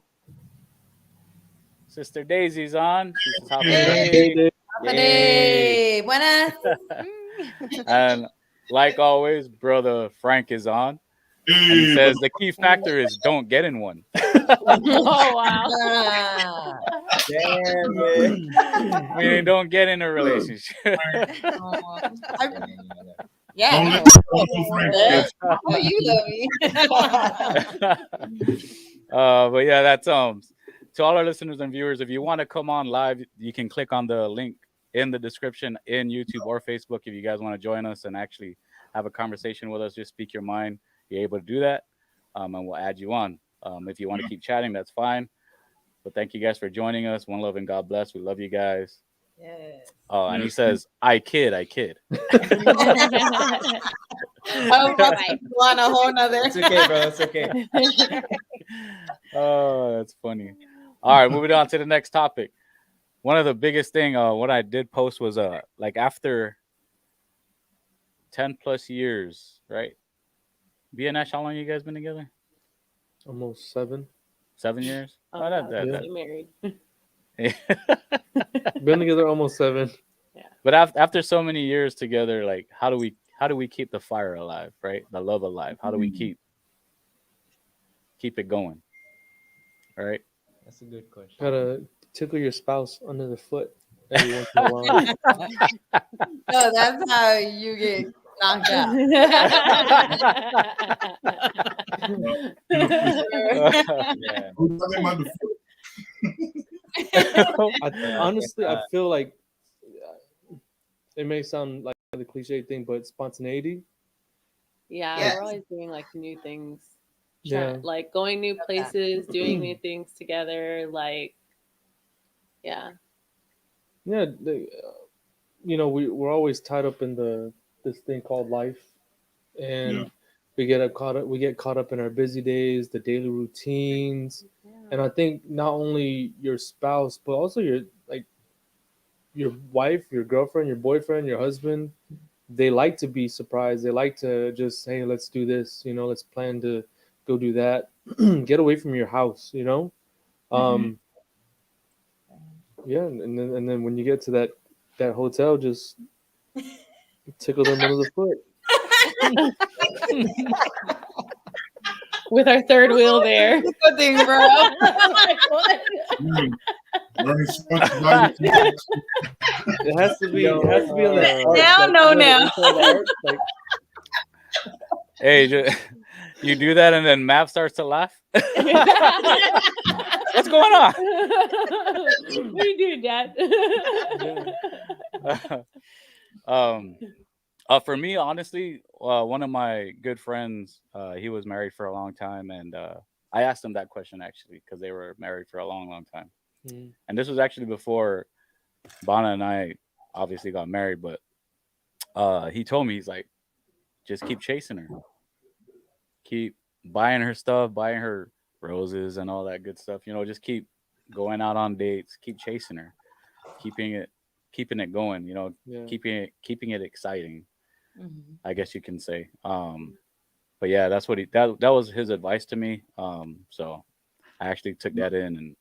Sister Daisy's on. She says, "Happy Hey. day." Hey, buenas. And like always, brother Frank is on. And he Hey, says the key factor is don't get in one. Oh wow. Ah, Damn it. Meaning don't get in a relationship. yeah, don't no. let Uncle Frank Yeah. get Oh, you love me. But yeah, that's to all our listeners and viewers, if you want to come on live, you can click on the link in the description in YouTube or Facebook if you guys want to join us and actually have a conversation with us. Just speak your mind. You're able to do that, and we'll add you on. If you want to keep chatting, that's fine. But thank you guys for joining us. One love and God bless. We love you guys. Yes. Oh, and he says, I kid. Oh, right. On a whole nother. It's okay, bro. It's okay. Oh, that's funny. All right, moving on to the next topic. One of the biggest thing, what I did post was like after 10 plus years, right? BNH, how long you guys been together? Almost 7. 7 years? Oh, Yeah. married. Been together almost 7. But after so many years together, like how do we keep the fire alive, right? The love alive. How do we keep it going? All right. That's a good question. Gotta tickle your spouse under the foot every once in a while. No, that's how you get knocked out. Yeah. Who's talking about the Honestly, I feel like it may sound like the cliche thing, but spontaneity. Yeah, Yes. we're always doing like new things. Yeah. Like going new places, doing new things together. Like, yeah. Yeah, we're always tied up in this thing called life, and Yeah. we get caught up in our busy days, the daily routines, and I think not only your spouse but also your wife, your girlfriend, your boyfriend, your husband, they like to be surprised. They like to just, hey, let's do this, let's plan to go do that. Get away from your house, um yeah, and then when you get to that hotel, just tickle them under the foot. With our third wheel there. Good thing, bro. Like, what? Learning so much about each other. It has to be on that arch. Now, no, you know, now. inside the arch, like, Hey, you do that, and then Mav starts to laugh. What's going on? What are you doing, Dad? For me, honestly, one of my good friends, he was married for a long time, and I asked him that question actually because they were married for a long, long time, and this was actually before Bana and I obviously got married. But he told me, he's like, just keep chasing her, keep buying her stuff, buying her roses and all that good stuff. Just keep going out on dates, keep chasing her, keeping it going. yeah. Keeping it exciting, Mhm. I guess you can say. But yeah, that's what that was his advice to me. So I actually took that in and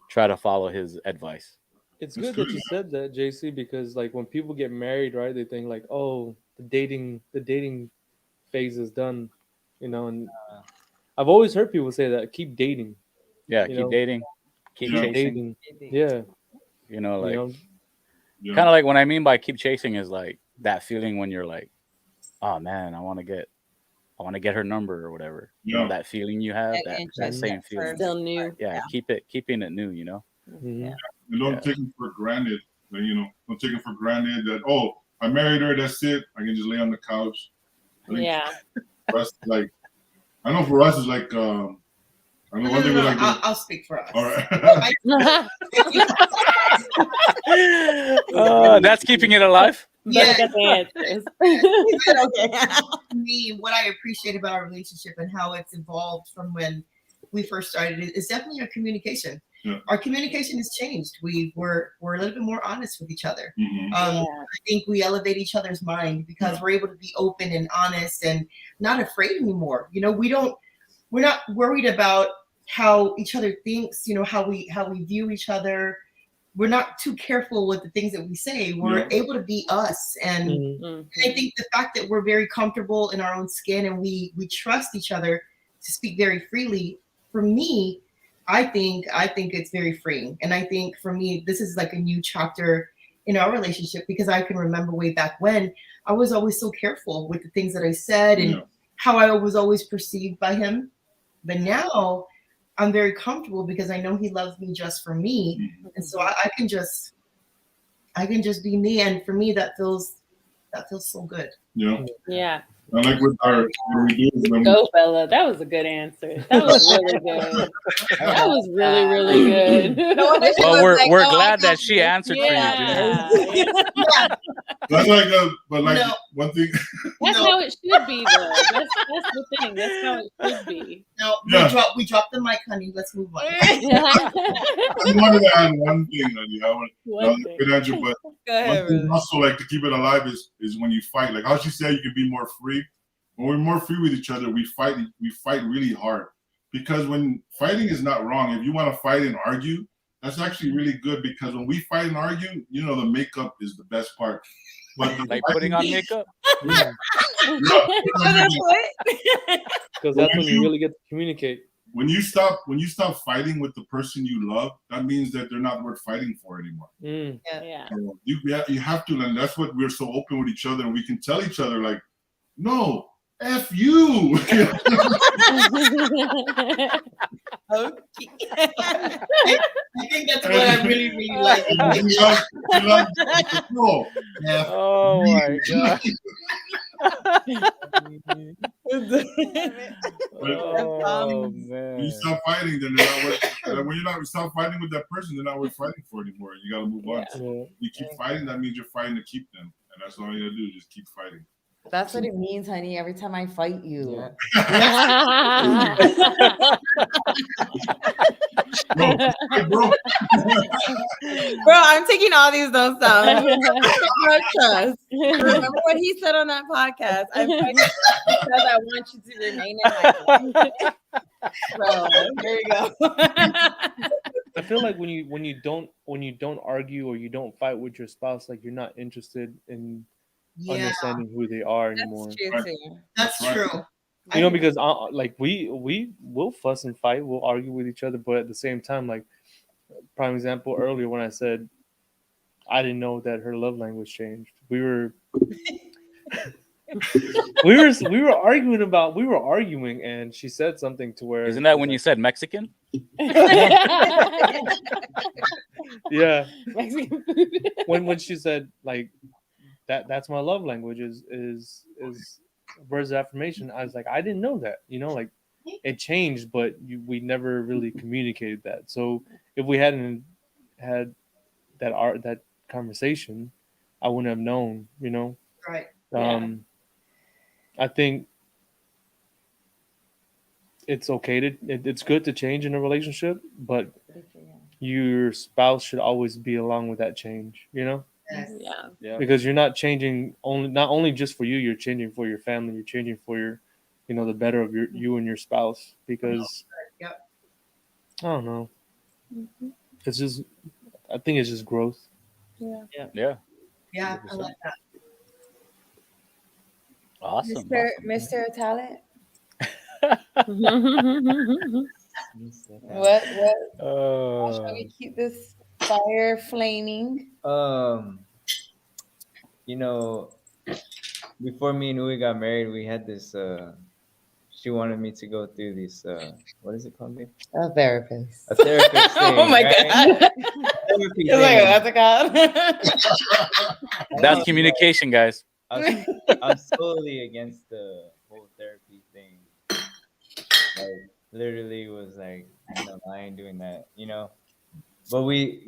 try to follow his advice. It's good that you said that, JC, because like when people get married, right, they think like, oh, the dating phase is done, and I've always heard people say that, keep dating. Yeah, You keep know, dating, keep Yeah. chasing. Yeah. Like Yeah. kind of like what I mean by keep chasing is like that feeling when you're like, oh man, I want to get her number or whatever. Yeah. That feeling you have, That that interest same at feeling. first. Still new. Yeah, keeping it new. Mhm. And don't take it for granted. That, don't take it for granted that, oh, I married her. That's it. I can just lay on the couch. I think Yeah. for us, like, I know for us, it's like, I know one thing we like. I'll speak for us. All right. That's keeping it alive. Yeah. Got the answers. Okay. To me, what I appreciate about our relationship and how it's evolved from when we first started is definitely our communication. Yeah. Our communication has changed. We're a little bit more honest with each other. Mhm. I think we elevate each other's mind because we're able to be open and honest and not afraid anymore. We're not worried about how each other thinks, how we view each other. We're not too careful with the things that we say. We're able to be us. And Mhm. I think the fact that we're very comfortable in our own skin and we trust each other to speak very freely, for me, I think it's very freeing. And I think for me, this is like a new chapter in our relationship because I can remember way back when I was always so careful with the things that I said and how I was always perceived by him. But now I'm very comfortable because I know he loves me just for me. And so I can just be me. And for me, that feels so good. Yeah. Yeah. And like with our, what we do is when Go, Bella. That was a good answer. That was really good. That was really, really good. Well, we're glad that she answered for you, Junior. Yeah. that's like, but like No. one thing. That's how it should be, though. That's the thing. That's how it should be. No, Yeah. we dropped the mic, honey. Let's move on. I wanted to add one thing, honey. One thing. Good answer, but Go ahead, one thing brother. also like to keep it alive is when you fight. Like how she said, you can be more free. When we're more free with each other, we fight really hard. Because when fighting is not wrong, if you want to fight and argue, that's actually really good because when we fight and argue, the makeup is the best part. But Like putting on makeup. Yeah. Because that's when you really get to communicate. When you stop fighting with the person you love, that means that they're not worth fighting for anymore. Mm. Yeah. So you have to, and that's what we're so open with each other, and we can tell each other like, no, F you. Okay. I think that's what I really, really like. No, F Oh my god. Oh When you man. stop fighting, then they're not worth. When you're not stop fighting with that person, they're not worth fighting for anymore. You gotta move on. So you keep fighting, that means you're fighting to keep them, and that's all you gotta do. Just keep fighting. That's what it means, honey. Every time I fight you. Bro, hey, bro. Bro, I'm taking all these notes down. No trust. Remember what he said on that podcast? I'm fighting because I want you to remain in my life. Bro, there you go. I feel like when you don't argue or you don't fight with your spouse, like you're not interested in understanding who they are anymore. That's true Right. too. That's Right. true. You know, because like we will fuss and fight, we'll argue with each other, but at the same time, like prime example earlier when I said I didn't know that her love language changed. We were arguing and she said something to where Isn't that when you said Mexican? yeah Mexican food. when she said like that's my love language is words of affirmation. I was like, I didn't know that, you know, like it changed, but we never really communicated that. So if we hadn't had that conversation, I wouldn't have known, you know. Right. I think it's okay it's good to change in a relationship, but your spouse should always be along with that change, you know. Yeah. Because you're not changing not only just for you, you're changing for your family, you're changing for your, you know, the better of you and your spouse. Because Yep. I don't know, it's just, I think it's just growth. Yeah. Yeah, I like that. Awesome. Mr. Talent. What? How shall we keep this fire flaming? You know, before me and Uwe got married, we had this. She wanted me to go through this. What is it called? Again? A therapist. A therapist thing. Oh my right? god! Therapy It's like, thing. that's a god. That's communication, guys. I was totally against the whole therapy thing. Like, literally was like, no, I ain't doing that, you know. But we,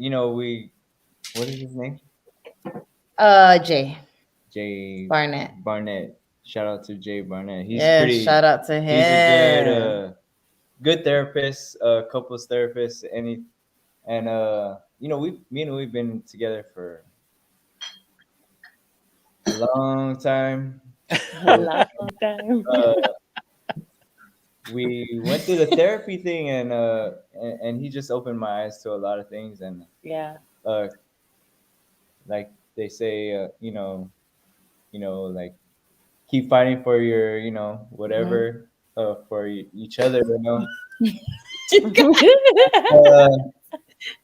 what is his name? Jay Barnett. Shout out to Jay Barnett. He's Shout out to him. He's a good therapist, couples therapist, and me and we've been together for a long time. We went through the therapy thing, and he just opened my eyes to a lot of things, and like they say, like keep fighting for your, whatever, for each other,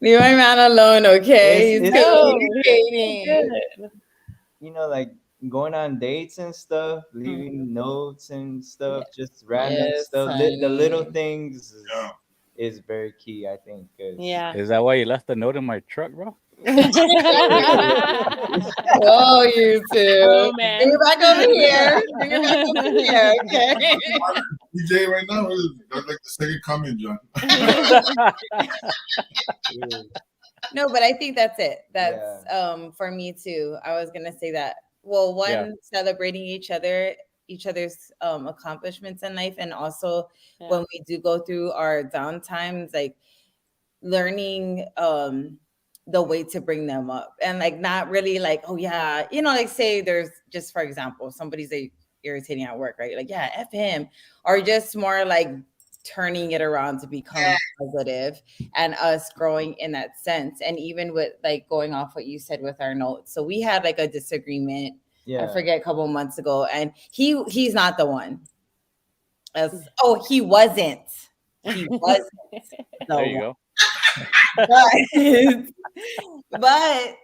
Leave my man alone, okay? He's it's- communicating. like going on dates and stuff, leaving notes and stuff, just random Yes, stuff. The little things Yeah. is very key, I think. 'cause- Yeah. Is that why you left the note in my truck, bro? Oh, you two. Oh, man. Bring it back over here. Bring it back over here, okay? DJ right now is that's like the second coming, John. No, but I think that's it. That's for me too. I was gonna say that. Well, one, celebrating each other's accomplishments in life, and also when we do go through our downtimes, like learning the way to bring them up, and like not really like, oh yeah, like say there's just, for example, somebody's like irritating at work, right? Like, yeah, F him, or just more like turning it around to become positive and us growing in that sense. And even with like going off what you said with our notes, so we had like a disagreement, I forget, a couple months ago, and he's not the one. He wasn't There you go. but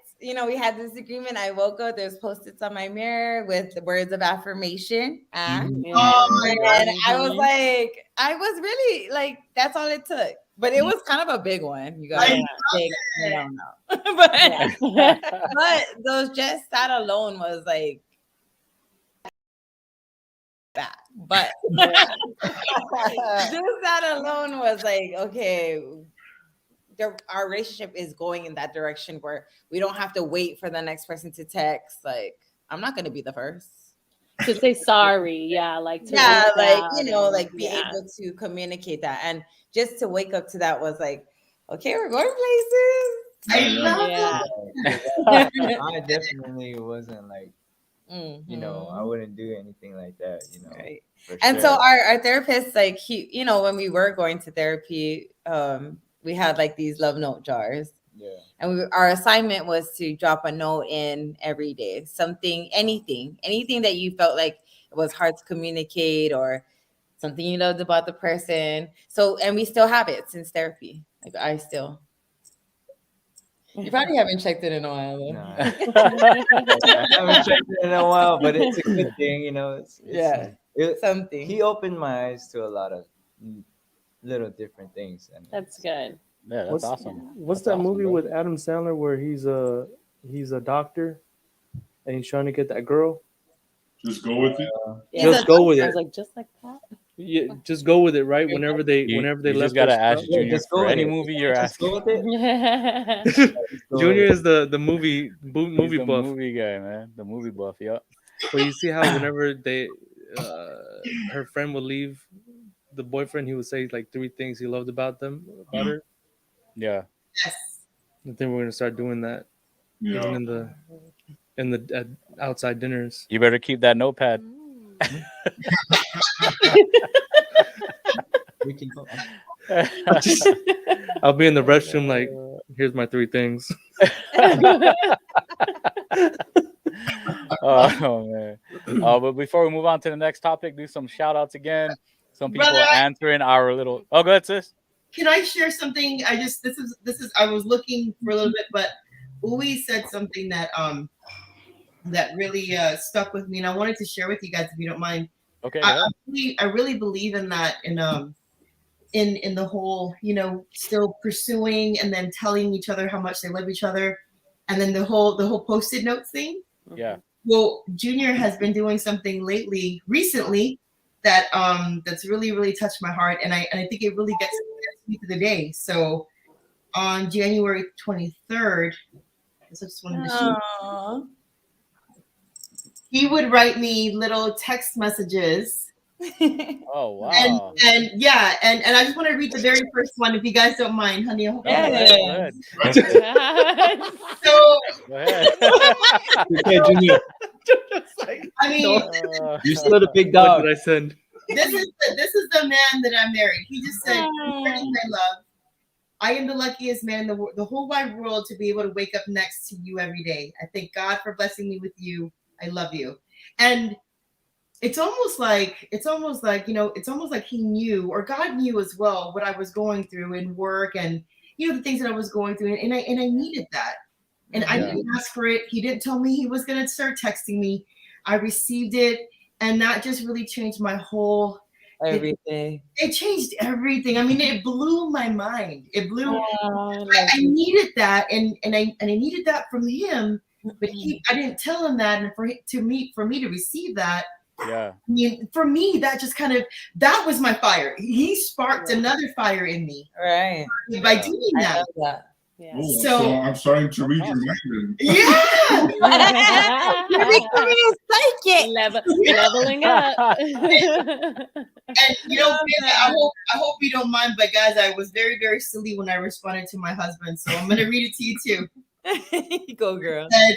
we had this agreement. I woke up, there's post-its on my mirror with the words of affirmation. And I was like, I was really like, that's all it took. But it was kind of a big one. You guys, but those, just that alone was like that. But just that alone was like, okay, our relationship is going in that direction where we don't have to wait for the next person to text. Like, I'm not going to be the first. To say sorry, yeah, like to Yeah, reach like, out you know, and- like be yeah. able to communicate that. And just to wake up to that was like, okay, we're going places. I love Yeah. I definitely wasn't like, you know, I Mhm. wouldn't do anything like that, you know. Right. for And so sure. our therapist, like he, you know, when we were going to therapy, we had like these love note jars. Yeah. And our assignment was to drop a note in every day, something, anything that you felt like it was hard to communicate or something you loved about the person. So, and we still have it since therapy. Like I still. You probably haven't checked it in a while though. Nah. I haven't checked it in a while, but it's a good thing, you know. Yeah, something. He opened my eyes to a lot of little different things, and That's good. Yeah, that's What's awesome. What's That's that awesome, movie bro. with Adam Sandler where he's a doctor and he's trying to get that girl? Just go with it. Just go with I it. was like, just like that. Yeah, just go with it, right? Whenever they You left just gotta us ask stuff. Junior just go for with any it. movie you're Just asking. go with it. Yeah. Just go with Junior it. is the movie He's the buff. movie guy, man. The movie buff. Yep. But you see how whenever they, her friend would leave the boyfriend, he would say like 3 things he loved about her. Yeah. Yes. I think we're gonna start doing that even Yeah. in the outside dinners. You better keep that notepad. We can go. I'll be in the restroom like, here's my 3 things. Oh man. But before we move on to the next topic, do some shout outs again. Some people Brother, answering our little. Oh, go ahead, sis. Can I share something? This is I was looking for a little bit, but Uwe said something that that really stuck with me, and I wanted to share with you guys if you don't mind. Okay. I really believe in that in the whole, you know, still pursuing and then telling each other how much they love each other, and then the whole post-it notes thing. Yeah. Well, Junior has been doing something recently that that's really touched my heart, and I think it really gets me to the day. So on January 23rd, I just wanted to share, he would write me little text messages. Oh wow. And yeah, and I just want to read the very first one if you guys don't mind, honey. I hope you Go don't mind. ahead. So Go ahead. Okay, Junior. I mean, You're still the big What dog. did I send? this is the man that I married. He just said, "Good morning, my love. I am the luckiest man in the whole wide world to be able to wake up next to you every day. I thank God for blessing me with you. I love you." And it's almost like, you know, it's almost like he knew, or God knew as well, what I was going through in work and, you know, the things that I was going through. And I needed that. And I didn't ask for it. He didn't tell me he was going to start texting me. I received it. And that just really changed my whole Everything. It changed everything. I mean, it blew my mind. It blew. Oh, I needed that, and I needed that from him. But I didn't tell him that, and for me to receive that. Yeah. I mean, for me, that just that was my fire. He sparked another fire in me. Right. By doing I that. love that. Yeah. Oh, So- so I'm starting to read your mind. Yeah. You're becoming a psychic. Leveling up. And you know, baby, I hope you don't mind, but guys, I was very silly when I responded to my husband, so I'm gonna read it to you too. Go, girl. Said,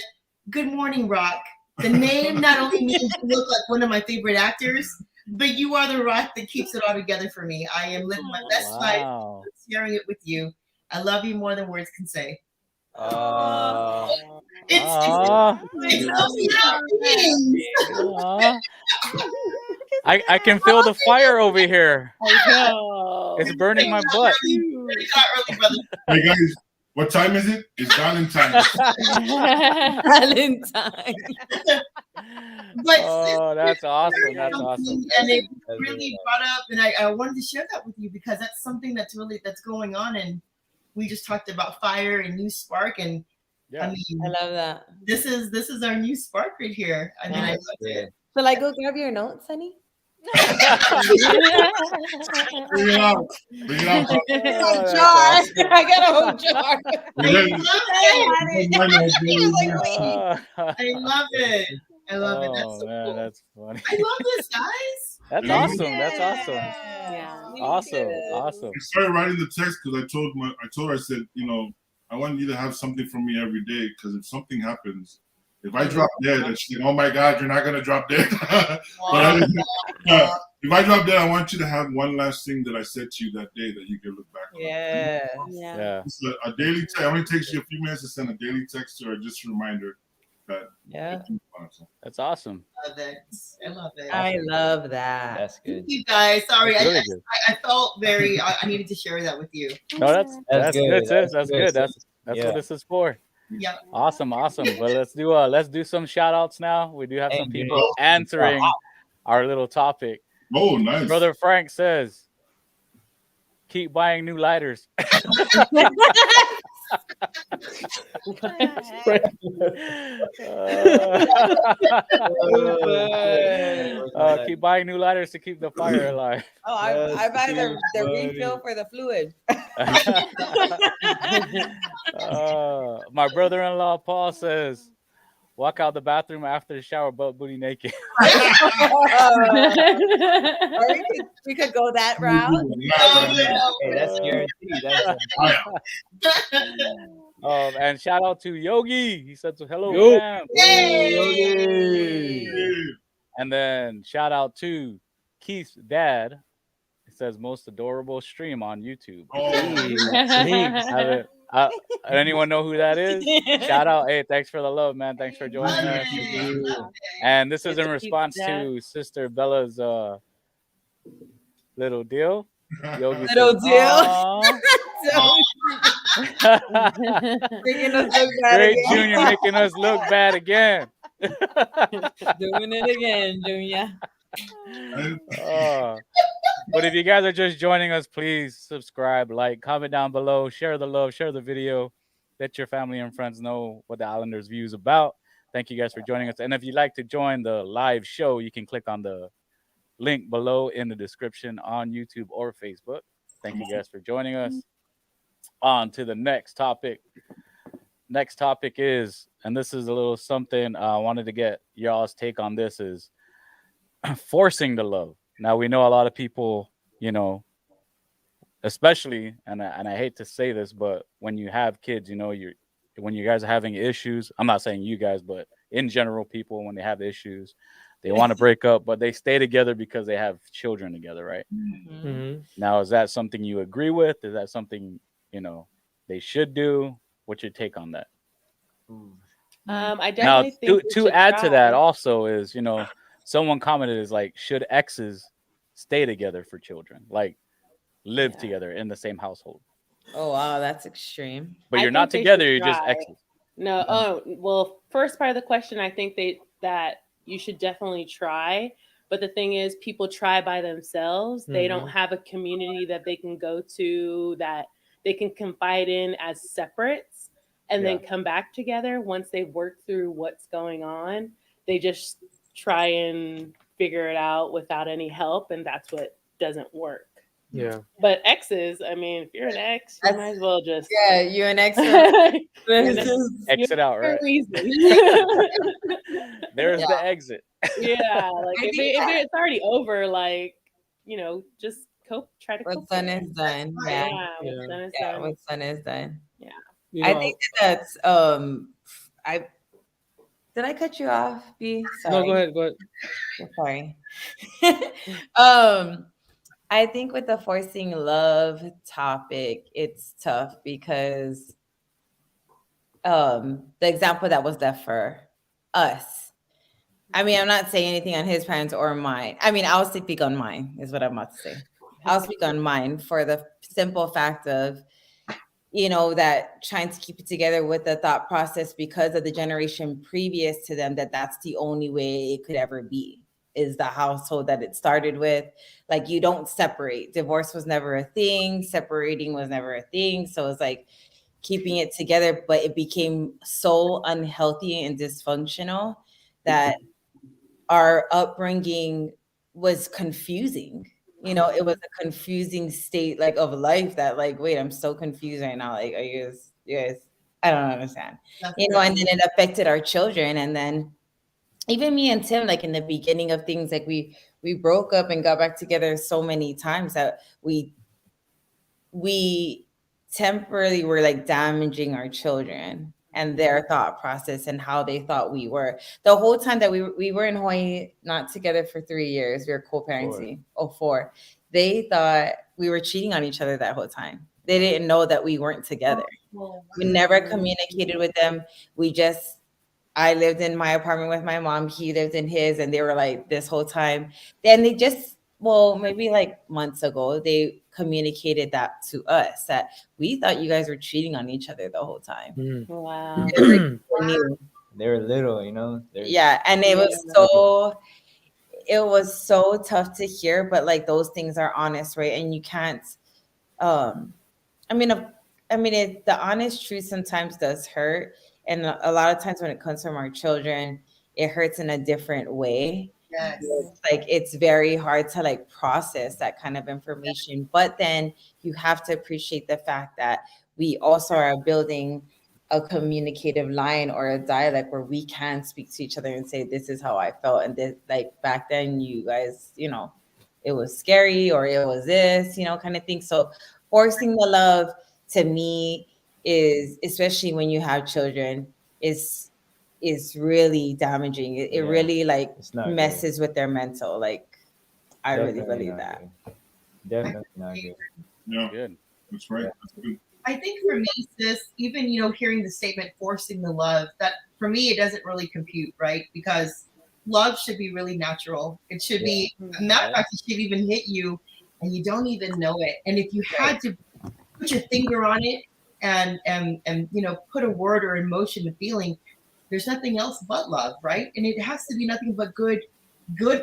"Good morning, Rock. The name not only means you look like one of my favorite actors, but you are the rock that keeps it all together for me. I am living my best life, Wow. sharing it with you. I love you more than words can say." Aw. It's Aw. Aw. I can feel the fire over here. It's burning my butt. Hey guys, what time is it? It's Valentine. Valentine. But Oh, that's awesome. That's awesome. And it really brought up, and I wanted to share that with you because that's something that's going on, and we just talked about fire and new spark, and Yeah. I mean, I love that. this is our new spark right here. I mean, I love it. Shall I go grab your notes, honey? Bring it out. Bring it out. Oh, Whole that's jar. awesome. I got a whole jar. And then- I love it. I love it. That's Oh so man, cool. that's funny. I love this, guys. That's Yeah. awesome. That's awesome. Yeah. Awesome. Awesome. I started writing the text because I told her, I said, I want you to have something from me every day because if something happens, if I drop dead, and she's like, oh my God, you're not gonna drop dead. If I drop dead, I want you to have one last thing that I said to you that day that you can look back on. Yeah. Yeah. It's a daily text. It only takes you a few minutes to send a daily text or just a reminder that. Yeah. That's awesome. Love it. I love it. I love that. That's good. Thank you guys. Sorry, That's I, really good. I felt very. I needed to share that with you. No, that's That's good, good. sis. That's That's good, good. That's sis. what Yeah. this is for. Yeah. Awesome. But let's do some shout outs now. We do have some Hey, people dude. answering our little topic. Oh, nice. Brother Frank says, keep buying new lighters. Keep buying new lighters to keep the fire alive. Oh, I buy the funny. refill for the fluid. My brother-in-law Paul says, walk out the bathroom after the shower butt booty naked. Or we could go that route. Hey, that's guaranteed. That's And shout out to Yogi. He said, hello, Yo. fam. Yay! And then shout out to Keith's dad. It says most adorable stream on YouTube. Anyone know who that is? Shout out. Hey, thanks for the love, man. Thanks for joining us. And this is in response to Sister Bella's little deal. Yogi Little says, deal. "Aw." Making us look bad Great again. Junior making us look bad again. Doing it again, Junior. But if you guys are just joining us, please subscribe, like, comment down below, share the love, share the video, let your family and friends know what the Islanders view is about. Thank you guys for joining us. And if you'd like to join the live show, you can click on the link below in the description on YouTube or Facebook. Thank you guys for joining us. On to the next topic. Next topic is, and this is a little something I wanted to get y'all's take on this, is forcing the love. Now, we know a lot of people, especially, and I hate to say this, but when you have kids, when you guys are having issues, I'm not saying you guys, but in general, people, when they have issues, they want to break up, but they stay together because they have children together, right? Mm-hmm. Now, is that something you agree with? Is that something, they should do? What's your take on that? I Now, definitely think we to should add to that try. also is, someone commented is like, should exes stay together for children? Like, live together in the same household? Oh wow, that's extreme. But I you're not think they together, should you're just try. exes. No, oh well, first part of the question, I think that you should definitely try. But the thing is, people try by themselves. They don't have a community that they can go to, that they can confide in as separates, and then come back together once they've worked through what's going on. They just try and figure it out without any help, and that's what doesn't work. Yeah. But exes, I mean, if you're an ex, you might as well just You're an ex. Exit out, right? There's the exit. Yeah, like if it's already over, like, just try to cope. What's done is done. Yeah, what's done is done. What's done is done. Yeah. I think that's I did I cut you off, B? Sorry. No, go ahead. Sorry. I think with the forcing love topic, it's tough because the example that was left for us. I mean, I'm not saying anything on his parents or mine. I mean, I'll speak on mine, is what I'm about to say. I'll speak on mine for the simple fact of, that trying to keep it together with the thought process because of the generation previous to them, that's the only way it could ever be, is the household that it started with. Like, you don't separate. Divorce was never a thing. Separating was never a thing. So it's like keeping it together, but it became so unhealthy and dysfunctional that our upbringing was confusing. You know, it was a confusing state like of life that like, wait, I'm so confused right now. Like, are you guys, I don't understand. You know, and then it affected our children. And then even me and Tim, like in the beginning of things, like we broke up and got back together so many times that we temporarily were like damaging our children and their thought process and how they thought we were. The whole time that we were in Hawaii, not together for 3 years, we were co-parenting. 4. They thought we were cheating on each other that whole time. They didn't know that we weren't together. We never communicated with them. I lived in my apartment with my mom. He lived in his, and they were like this whole time. Then they just, maybe like months ago, they communicated that to us that we thought you guys were cheating on each other the whole time. Wow. They were little, you know. Yeah, and it was so tough to hear, but like those things are honest, right? And you can't. The honest truth sometimes does hurt, and a lot of times when it comes from our children, it hurts in a different way. Yes. Like it's very hard to like process that kind of information, but then you have to appreciate the fact that we also are building a communicative line or a dialect where we can speak to each other and say, this is how I felt. And this, like back then you guys, you know, it was scary or it was this, you know, kind of thing. So forcing the love to me is, especially when you have children, is really damaging. It really like messes with their mental. Like I really believe that. Definitely not good. Yeah, Good. that's right. That's good. I think for me, sis, even hearing the statement "forcing the love," that for me it doesn't really compute, right? Because love should be really natural. It should be, matter of fact, it should even hit you, and you don't even know it. And if you had to put your finger on it and put a word or emotion, a feeling, there's nothing else but love, right? And it has to be nothing but good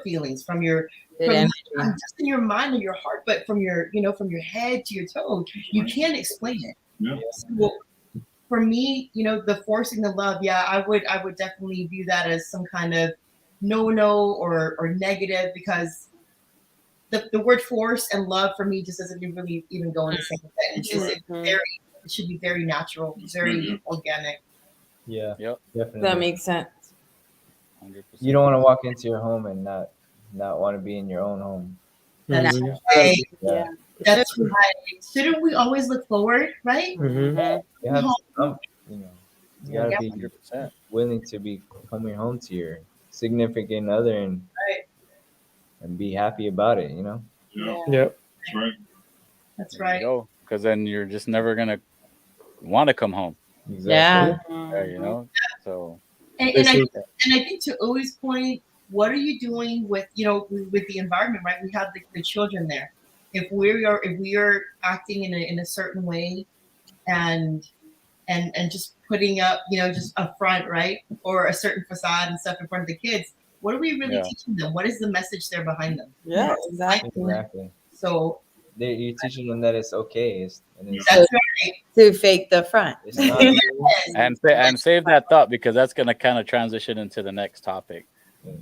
feelings from not just in your mind or your heart, but from your head to your toe. You can't explain it. Yeah. So for me, the forcing the love, I would definitely view that as some kind of no or negative, because the word force and love for me just doesn't really even go in the same sentence. It should be very natural, very organic. Yeah. Yep. Definitely. That makes sense. 100%. You don't want to walk into your home and not want to be in your own home. That's right. Yeah. That's right. Shouldn't we always look forward, right? You have to, you gotta be 100%. willing to be coming home to your significant other and be happy about it, Yeah. Yep. That's right. That's right. Because then you're just never gonna want to come home. Exactly. So. And I think to Uwe's point, what are you doing with the environment, right? We have the children there. If we are acting in a certain way, and just putting up just a front, right, or a certain facade and stuff in front of the kids, what are we really teaching them? What is the message there behind them? Yeah, exactly. So you're teaching them that it's okay. That's right. To fake the front. It's not. And save that thought, because that's going to kind of transition into the next topic.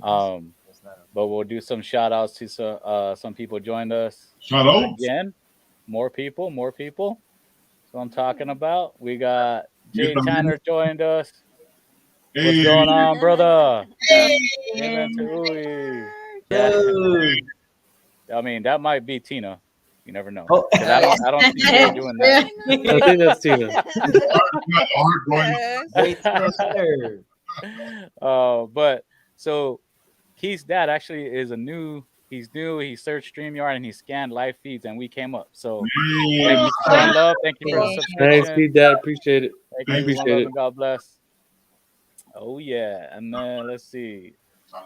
But we'll do some shout outs to some people joined us. Shout out again. More people. That's what I'm talking about. We got Jay Tanner joined us. Hey. What's going on, brother? Hey. Amen to Uwe. I mean, that might be Tina. You never know. I don't see her doing that. I think that's Tina. But so Keith's dad actually is he's new. He searched StreamYard and he scanned live feeds, and we came up. So thank you for showing love. Thank you for the subscription. Thanks, Pete Dad. Appreciate it. Thank you. Appreciate it. God bless. Oh yeah. And then let's see.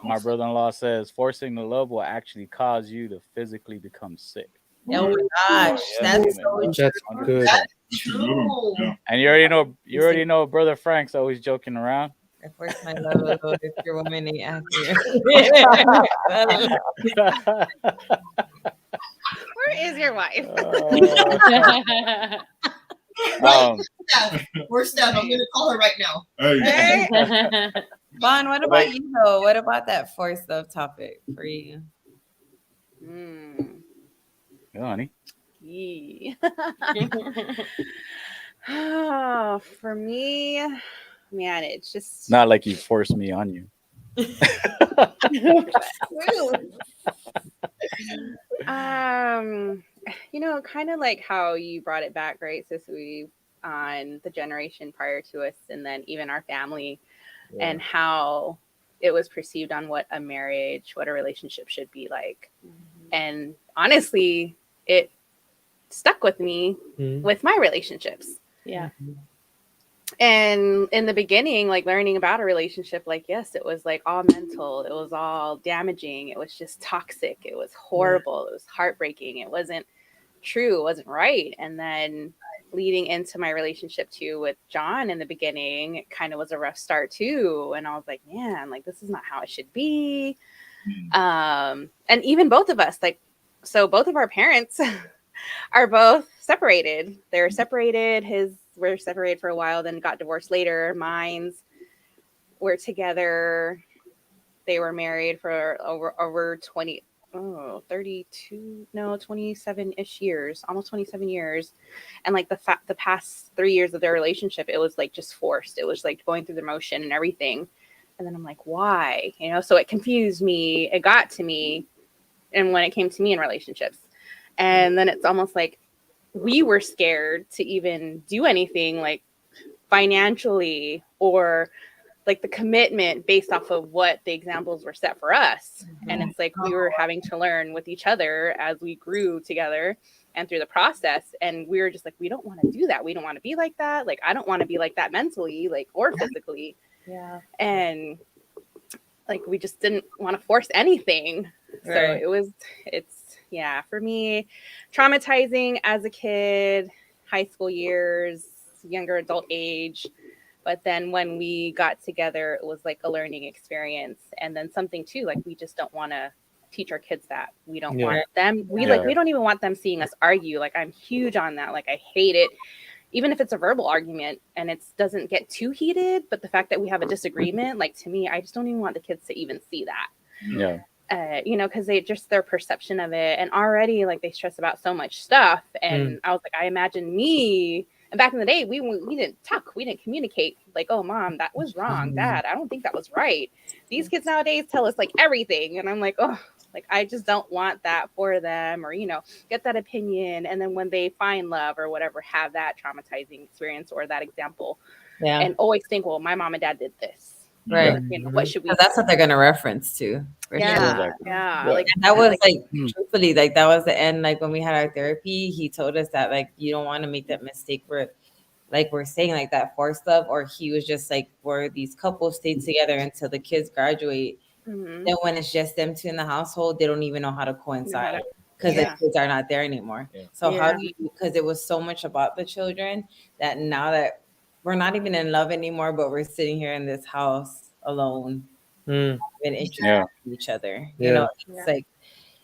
My brother-in-law says forcing the love will actually cause you to physically become sick. Oh my gosh, that's good. That's true. And you already know brother Frank's always joking around. I force my love a little if your woman ain't accurate. Where is your wife? Where's Steph? I'm gonna call her right now. Hey. Vaughn, what about you though? What about that forced love topic for you? Mm. Yeah, honey. Yee. Oh, for me, man, it's just Not like you forced me on you. kind of like how you brought it back, right, Sisui, on the generation prior to us, and then even our family, Yeah. and how it was perceived on what a marriage, what a relationship should be like. And honestly, it stuck with me with my relationships. Yeah. And in the beginning, like learning about a relationship, like, yes, it was like all mental, it was all damaging, it was just toxic, it was horrible, it was heartbreaking, it wasn't true, it wasn't right. And then leading into my relationship too with John in the beginning, it kind of was a rough start too. And I was like, man, like this is not how it should be. And even both of us, like, so both of our parents are both separated. They're separated. We're separated for a while, then got divorced later. Mine's were together. They were married for over 32, no, 27-ish years, almost 27 years. And like the past 3 years of their relationship, it was like just forced. It was like going through the motion and everything. And then I'm like, why? So it confused me. It got to me. And when it came to me in relationships, and then it's almost like we were scared to even do anything like financially or like the commitment based off of what the examples were set for us. And it's like we were having to learn with each other as we grew together and through the process. And we were just like, we don't want to do that. We don't want to be like that. Like, I don't want to be like that mentally, like, or physically. Yeah. And like, we just didn't want to force anything. Right. So yeah, for me, traumatizing as a kid, high school years, younger adult age. But then when we got together, it was like a learning experience. And then something too, like we just don't want to teach our kids that. We don't want them, we don't even want them seeing us argue. Like I'm huge on that. Like I hate it. Even if it's a verbal argument and it doesn't get too heated, but the fact that we have a disagreement, like to me, I just don't even want the kids to even see that. Yeah. Because they just their perception of it, and already like they stress about so much stuff. And I was like, I imagine me. And back in the day, we didn't talk, we didn't communicate. Like, oh, mom, that was wrong. Dad, I don't think that was right. These kids nowadays tell us like everything, and I'm like, oh, like I just don't want that for them, or get that opinion, and then when they find love or whatever, have that traumatizing experience or that example, and always think, well, my mom and dad did this. Right. Or, what should we? That's what they're gonna reference to. Yeah, yeah. Like that was like truthfully, like that was the end. Like when we had our therapy, he told us that like you don't want to make that mistake where, like we're saying, like that forced love, or he was just like where these couples stay together until the kids graduate. Then when it's just them two in the household, they don't even know how to coincide because the kids are not there anymore. So how do you? Because it was so much about the children that now that we're not even in love anymore, but we're sitting here in this house alone, and introduced to each other. It's like,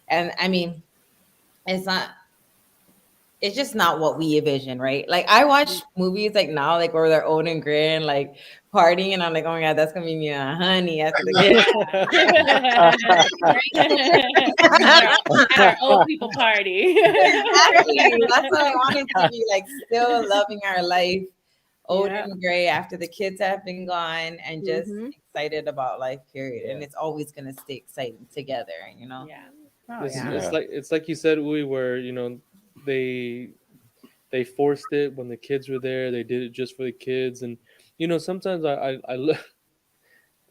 and I mean, it's just not what we envision, right? Like I watch movies like now, like where they're old and gray and like partying, and I'm like, oh my god, that's gonna be me and honey after the At our old people party. Exactly. That's what I wanted to be, like still loving our life, old and gray after the kids have been gone, and just excited about life, period. And it's always gonna stay exciting together, Yeah. It's like you said, Uwe, where they forced it when the kids were there. They did it just for the kids, and sometimes I look.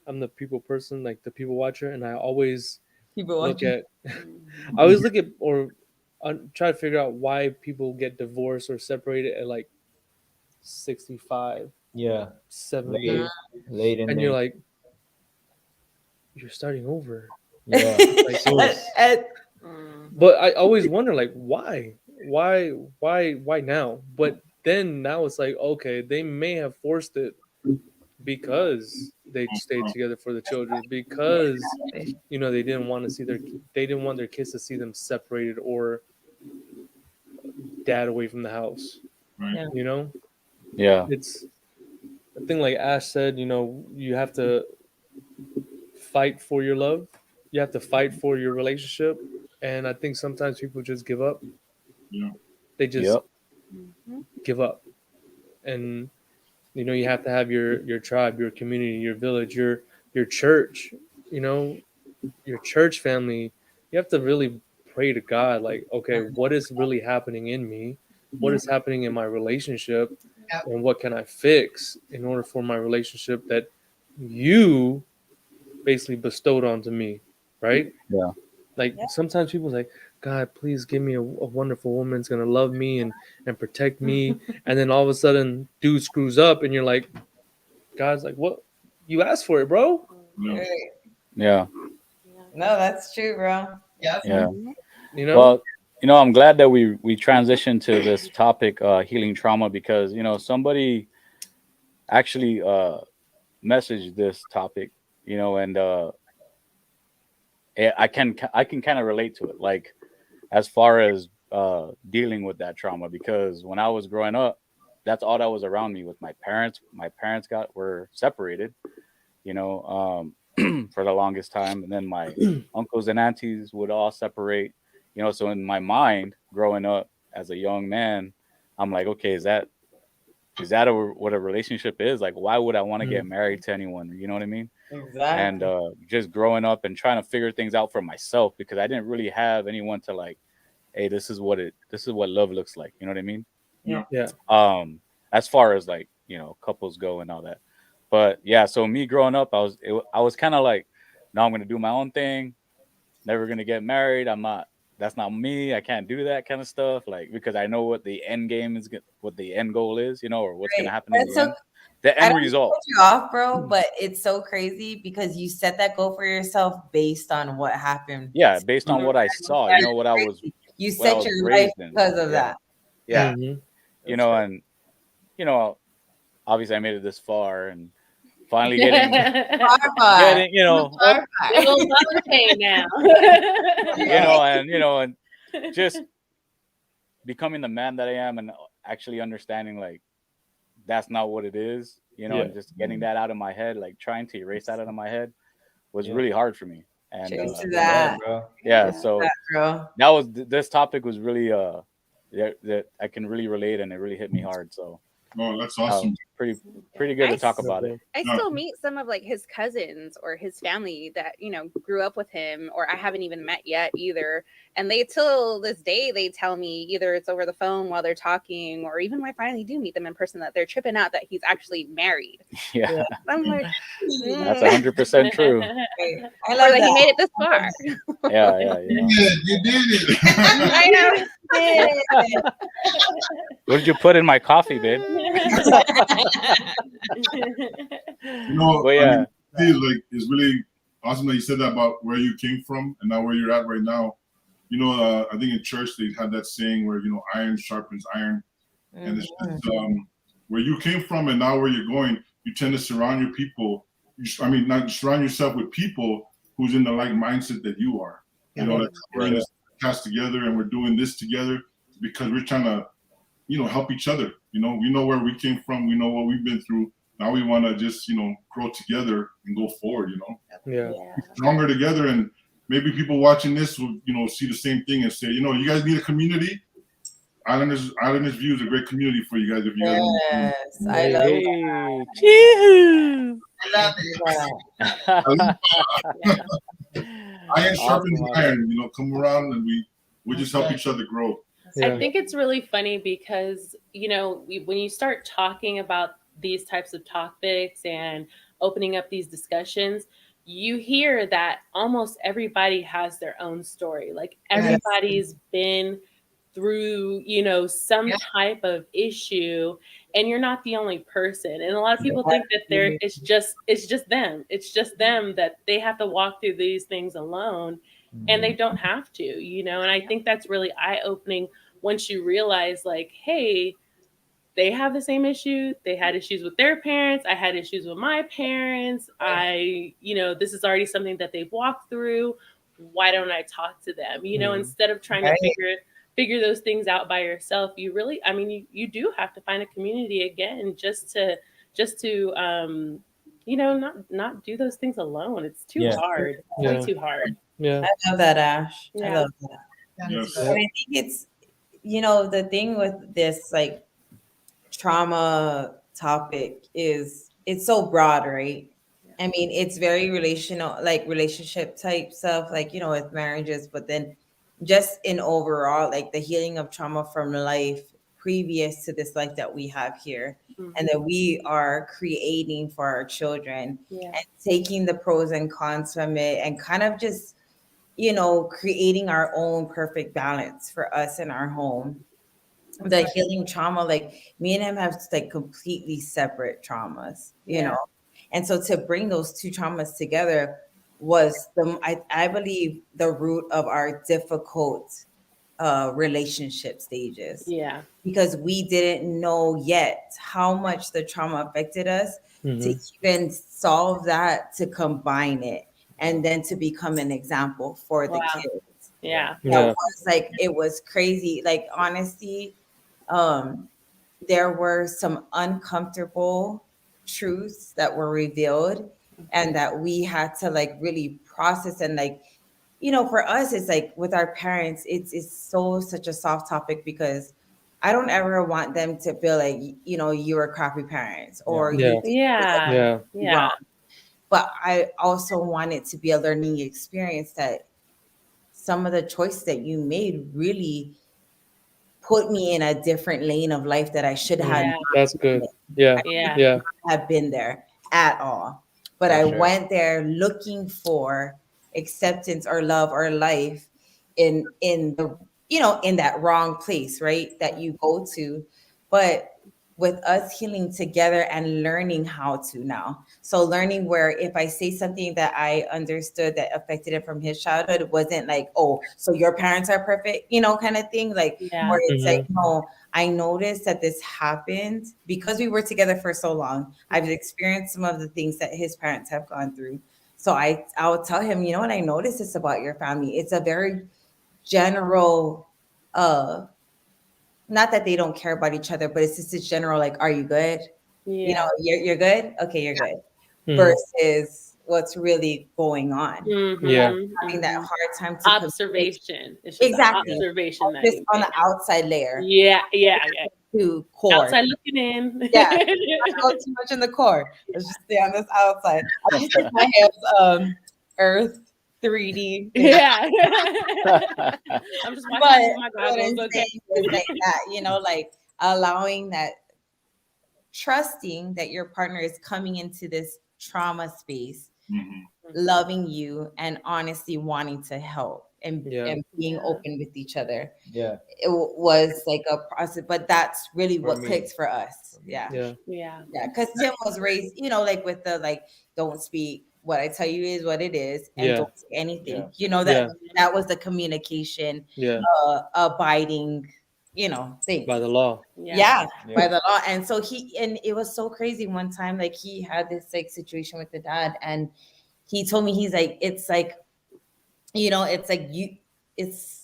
I'm the people person, like the people watcher, and I always look at or try to figure out why people get divorced or separated at like 65, 70, late in and there. you're like, you're starting over. Yeah. But I always wonder, like, why now? But then now it's like, okay, they may have forced it because they stayed together for the children, because they didn't want their kids to see them separated or dad away from the house. Right. It's a thing like Ash said, you have to fight for your love, you have to fight for your relationship, and I think sometimes people just give up. Yeah. They just Yep. give up, and you have to have your tribe, your community, your village, your church, your church family. You have to really pray to God, like, okay, what is really happening in me? What is happening in my relationship? Yep. And what can I fix in order for my relationship that you basically bestowed onto me, right? Yeah. Like sometimes people say, God, please give me a wonderful woman that's gonna love me and protect me. And then all of a sudden, dude screws up, and you're like, God's like, what? You asked for it, bro. Yeah. Right. Yeah. No, that's true, bro. Yep. Yeah. You know? Well, I'm glad that we transitioned to this topic, healing trauma, because somebody actually messaged this topic, and I can kind of relate to it, like as far as dealing with that trauma, because when I was growing up, that's all that was around me with my parents. My parents were separated, for the longest time, and then my uncles and aunties would all separate, so in my mind growing up as a young man, I'm like, okay, is that what a relationship is? Like, why would I want to get married to anyone? You know what I mean? And Exactly. just growing up and trying to figure things out for myself, because I didn't really have anyone to, like, hey, this is what love looks like. You know what I mean? Yeah. Yeah. As far as, like, couples go and all that. But yeah, so me growing up, I was kind of like, no, I'm gonna do my own thing. Never gonna get married. I'm not. That's not me. I can't do that kind of stuff. Like, because I know what the end game is, what the end goal is, or what's gonna Right. happen in That's the so end. The I end don't mean to result. cut you off, bro, but it's so crazy because you set that goal for yourself based on what happened. Yeah, based on what I That's saw. What I was crazy. You what I set was your life raised in. because of Yeah, that. yeah. Mhm. And obviously I made it this far, and finally getting Far, far. getting Far, far. Little Valentine now. and just becoming the man that I am, and actually understanding, like, that's not what it is, Yeah. and just getting that out of my head, like trying to erase that out of my head was Yeah. really hard for me. And Cheers to Yeah, that. bro. yeah, so That, bro. that was this topic was really that I can really relate, and it really hit me hard. So Oh, that's awesome. pretty good to talk about it. I Yeah. still meet some of, like, his cousins or his family that grew up with him, or I haven't even met yet either, and they, till this day, they tell me, either it's over the phone while they're talking, or even when I finally do meet them in person, that they're tripping out that he's actually married. Yeah, I'm like, that's 100% true. Right. I or love that he that. made it this far. Yeah. You did it. I know. What did you put in my coffee, babe? But yeah, It's really awesome that you said that about where you came from and now where you're at right now. I think in church they had that saying where iron sharpens iron, and it's just, where you came from and now where you're going. You tend to surround your people. Not surround yourself with people who's in the like mindset that you are. That we're in this podcast together and we're doing this together because we're trying to, help each other. We know where we came from. We know what we've been through. Now we want to just, grow together and go forward. Yeah. Be stronger together, and maybe people watching this will, see the same thing and say, you guys need a community. Islanders View is a great community for you guys if you guys. Yes, I love hey, chee-hoo. I love it. Iron sharpens Awesome. iron. Come around and we just help each other grow. Yeah. I think it's really funny because, when you start talking about these types of topics and opening up these discussions, you hear that almost everybody has their own story. Like, everybody's been through, some type of issue, and you're not the only person. And a lot of people think that it's just them. It's just them, that they have to walk through these things alone, and they don't have to, and I think that's really eye-opening once you realize, like, hey, they have the same issue. They had issues with their parents. I had issues with my parents. This is already something that they've walked through. Why don't I talk to them? Instead of trying to figure those things out by yourself, you really, you do have to find a community again, just to not do those things alone. It's too hard. It's way too hard. Yeah. I love that, Ash. I Yeah. love that. That Yes. is And good. I think it's, the thing with this like trauma topic is it's so broad, right? I mean, it's very relational, like relationship type stuff, like, with marriages, but then just in overall, like the healing of trauma from life previous to this life that we have here and that we are creating for our children Yeah. and taking the pros and cons from it and kind of just, creating our own perfect balance for us in our home. The healing trauma, like me and him have like completely separate traumas, Yeah. and so to bring those two traumas together was I believe the root of our difficult relationship stages, Yeah. because we didn't know yet how much the trauma affected us to even solve that, to combine it, and then to become an example for the Wow. kids. Yeah. That was like, it was crazy. Like, honestly, um, there were some uncomfortable truths that were revealed and that we had to like really process. And like, for us, it's like with our parents, it's so such a soft topic, because I don't ever want them to feel like, you were crappy parents or you Yeah. wrong. Yeah. But I also want it to be a learning experience, that some of the choices that you made really put me in a different lane of life that I should have Yeah. not That's been good. in. Yeah. I Yeah. Yeah. have been there at all. But For I sure. went there looking for acceptance or love or life in the, in that wrong place, right? That you go to. But with us healing together and learning how to now. So learning where if I say something that I understood that affected him from his childhood, it wasn't like, oh, so your parents are perfect, kind of thing. Like, Yeah. where it's like, no, I noticed that this happened because we were together for so long. I've experienced some of the things that his parents have gone through. So I would tell him, what, I noticed this about your family. It's a very general, not that they don't care about each other, but it's just a general, like, are you good? Yeah. You're good? Okay, you're good. Mhm. Versus what's really going on. Yeah. Having that hard time to communicate. Observation. It's just an Exactly. observation that Just you on get. the outside layer Yeah. Yeah. Yeah. to core. Outside looking in. Yeah. Not go too much in the core. Let's just stay on this outside. I just think my hands Earth 3D thing. Yeah. I'm just watching But with my what goggles. I'm Okay. saying is like that, like allowing that, trusting that your partner is coming into this trauma space, Mhm. loving you, and honestly wanting to help and, Yeah. and being open with each other. Yeah. It was like a process, but that's really For what me. clicked for us. For me. Yeah. Yeah. Yeah. Yeah. Because Tim was raised, like with the like, don't speak. What I tell you is what it is, and Yeah. don't say anything. Yeah. That that was the communication, Yeah. abiding, thing. By the law. Yeah, Yeah. by the law. And so and it was so crazy one time, like he had this like situation with the dad, and he told me, he's like, it's like, it's like you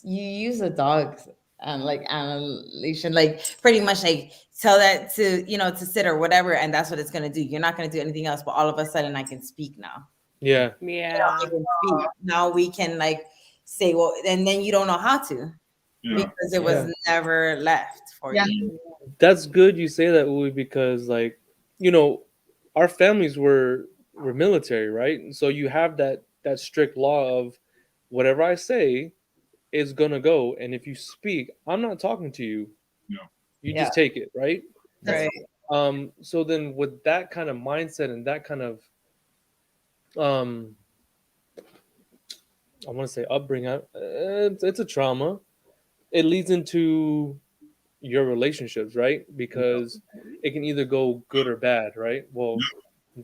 use a dog and like annihilation, like pretty much like tell that to, to sit or whatever, and that's what it's gonna do. You're not gonna do anything else, but all of a sudden I can speak now. Yeah. Yeah. I can speak. Now we can like say, well, and then you don't know how to, Yeah. because it was never left for Yeah. you. That's good you say that, Uwe, because like, our families were military, right? And so you have that strict law of whatever I say is gonna go. And if you speak, I'm not talking to you. Yeah. You Yeah. just take it, right? That's Right. So then with that kind of mindset and that kind of um I want to say upbringing, it's a trauma. It leads into your relationships, right? Because it can either go good or bad, right? Well,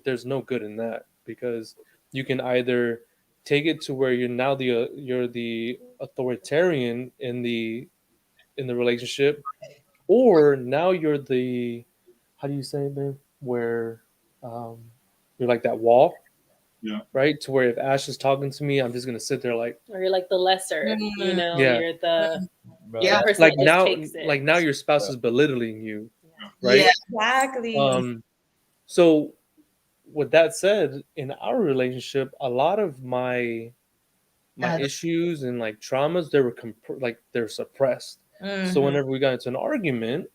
there's no good in that, because you can either take it to where you're the authoritarian in the relationship, or now you're the, how do you say it, babe? Where um, you're like that wall, Yeah. right? To where if Ash is talking to me, I'm just gonna sit there like, Or you're like the lesser, Yeah. you're the Bro, Yeah. person like that just now, takes it. like now your spouse is belittling you, Yeah. right? Yeah, exactly. So with that said, in our relationship, a lot of my my issues and like traumas, they were like they're suppressed. So whenever we got into an argument,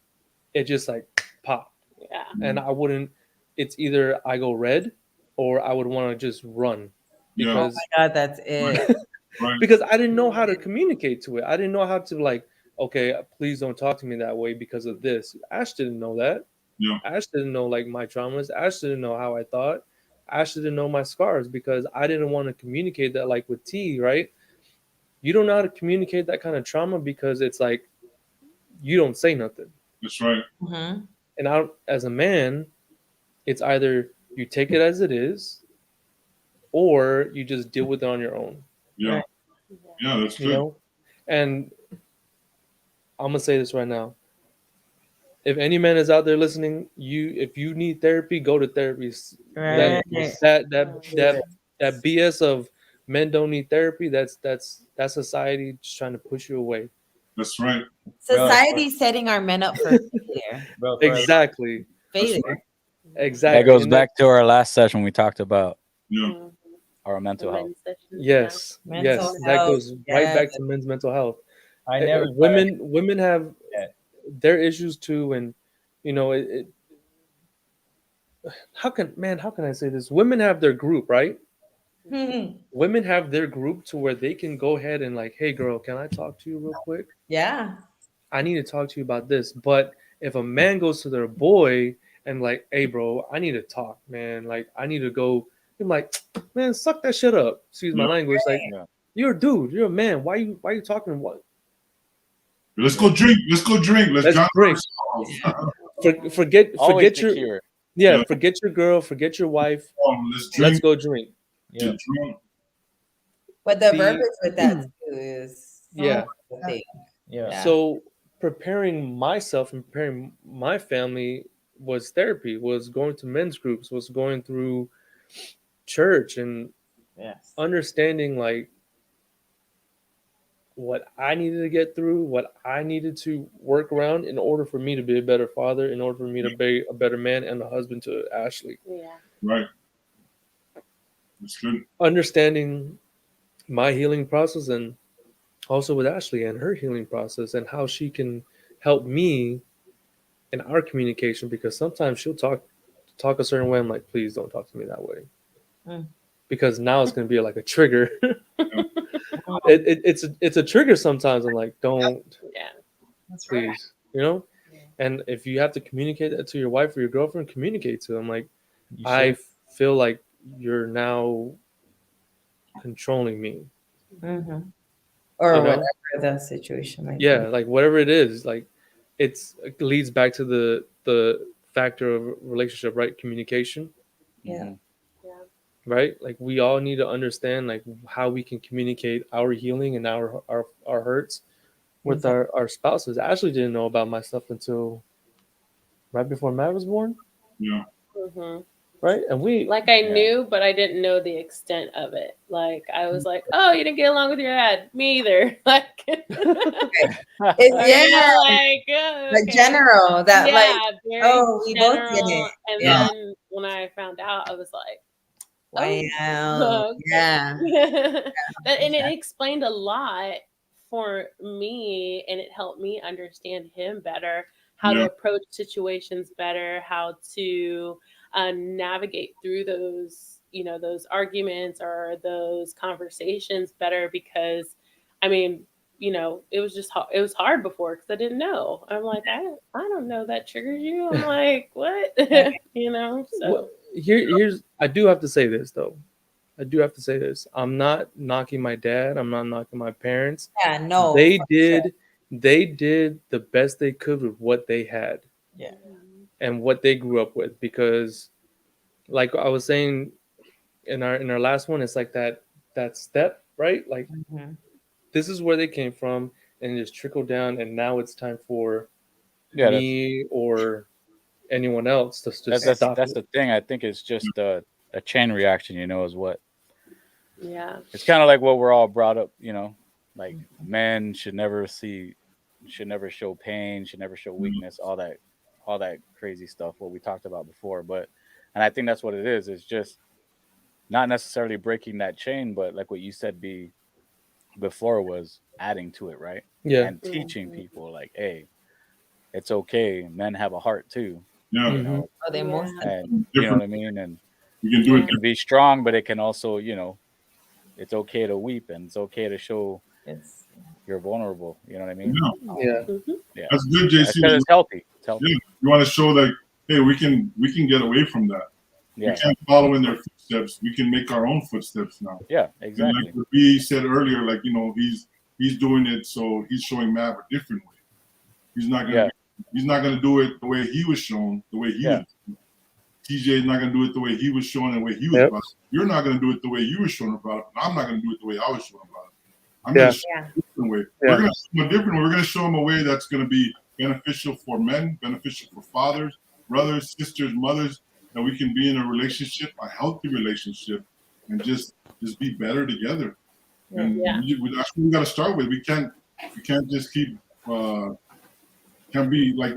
it just like popped. Yeah. And I wouldn't. It's either I go red, or I would want to just run because oh my God, that's it. Right. because I didn't know how to communicate to it. I didn't know how to like, okay, please don't talk to me that way because of this. Ash didn't know that. Yeah. Ash didn't know like my traumas. Ash didn't know how I thought. Ash didn't know my scars because I didn't want to communicate that like with T, right? You don't know how to communicate that kind of trauma because it's like you don't say nothing. That's right. And I, as a man, it's either you take it as it is, or you just deal with it on your own. Yeah. Right. Yeah, that's You good. know, and I'm gonna say this right now. If any man is out there listening, if you need therapy, go to therapy. Right. That BS of men don't need therapy. That's society just trying to push you away. That's right. Society's setting our men up for failure. Bro, Exactly. Failure. Exactly. That goes And back to our last session. We talked about Yeah. our mental health. Yes. Mental Yes. That health, goes right back yes. to men's mental health. I never Women have Yeah. their issues too, and you know how can I say this? Women have their group, right? Women have their group to where they can go ahead and like, hey girl, can I talk to you real quick? Yeah. I need to talk to you about this. But if a man goes to their boy and like, hey bro, I need to talk, man. Like I need to go. I'm like, man, suck that shit up. Excuse my language. Like, you're a dude, you're a man. Why you talking? What? Let's go drink. Let's go drink. Let's drink. Forget Always the your cure. forget your girl, forget your wife. Let's drink. Let's go drink. Get drunk. But the verbiage with that too is Yeah. Yeah. So preparing myself and preparing my family was therapy, was going to men's groups, was going through church and Yes. understanding like what I needed to get through, what I needed to work around in order for me to be a better father, in order for me to be a better man and a husband to Ashley. Yeah. Right. That's good. Understanding my healing process and also with Ashley and her healing process and how she can help me in our communication, because sometimes she'll talk a certain way. I'm like, please don't talk to me that way. Because now it's going to be like a trigger. It's a trigger sometimes. I'm like, don't, That's please, right. you know? And if you have to communicate that to your wife or your girlfriend, communicate to them. Like, You I should. feel like you're now controlling me. or You know? whatever the situation might Yeah, be. like whatever it is, like it leads back to the factor of relationship, right? Communication, Yeah. right? Like we all need to understand like how we can communicate our healing and our hurts with our spouses. Ashley didn't know about my stuff until right before Matt was born, Yeah. right? And we Like I knew, but I didn't know the extent of it. Like I was like, "Oh, you didn't get along with your dad? Me either." Like, Like general that like very we both did general. it. And Yeah. then when I found out, I was like, Wow. okay. Yeah. And it explained a lot for me, and it helped me understand him better, how to approach situations better, how to navigate through those, those arguments or those conversations better. Because, I mean, it was just it was hard before because I didn't know. I'm like, I don't know that triggers you. I'm like, what? So here's I do have to say this though. I do have to say this. I'm not knocking my dad. I'm not knocking my parents. Yeah, no. They did the best they could with what they had. Yeah. And what they grew up with, because like I was saying in our last one, it's like that step, right? Like this is where they came from and it just trickled down, and now it's time for me or anyone else to just stop. That's the thing. I think it's just a chain reaction, is what. Yeah. It's kind of like what we're all brought up, like men should never show pain, should never show weakness, all that crazy stuff, what we talked about before. And I think that's what it is. It's just not necessarily breaking that chain, but like what you said, before was adding to it, right? Yeah. And teaching people like, hey, it's okay. Men have a heart too, Yeah. you know, Oh, they most and you know what I Different. mean. And We can do it it. can be strong, but it can also, you know, it's okay to weep and it's okay to show it's you're vulnerable. You know what I mean? Yeah. Yeah. Yeah, That's good, JC. because it's healthy. It's healthy. Yeah. You want to show like, hey, we can get away from that. Yeah, We can't follow in their footsteps. We can make our own footsteps now. yeah, And exactly. like what we said earlier, like, you know, he's doing it, so he's showing Mav a different way. He's not gonna Yeah. he's not gonna do it the way he was shown, the way he Yeah. was. TJ is not gonna do it the way he was shown and the way he was Yep. about it. You're not gonna do it the way you were shown about it. And I'm not gonna do it the way I was shown about it. I'm Yeah. gonna show him a different way. Yeah. We're gonna show him a different way. We're gonna show him a way that's gonna be beneficial for men, beneficial for fathers, brothers, sisters, mothers, that we can be in a relationship, a healthy relationship, and just be better together. And Yeah. that's what we got to start with. We can't just keep can't be like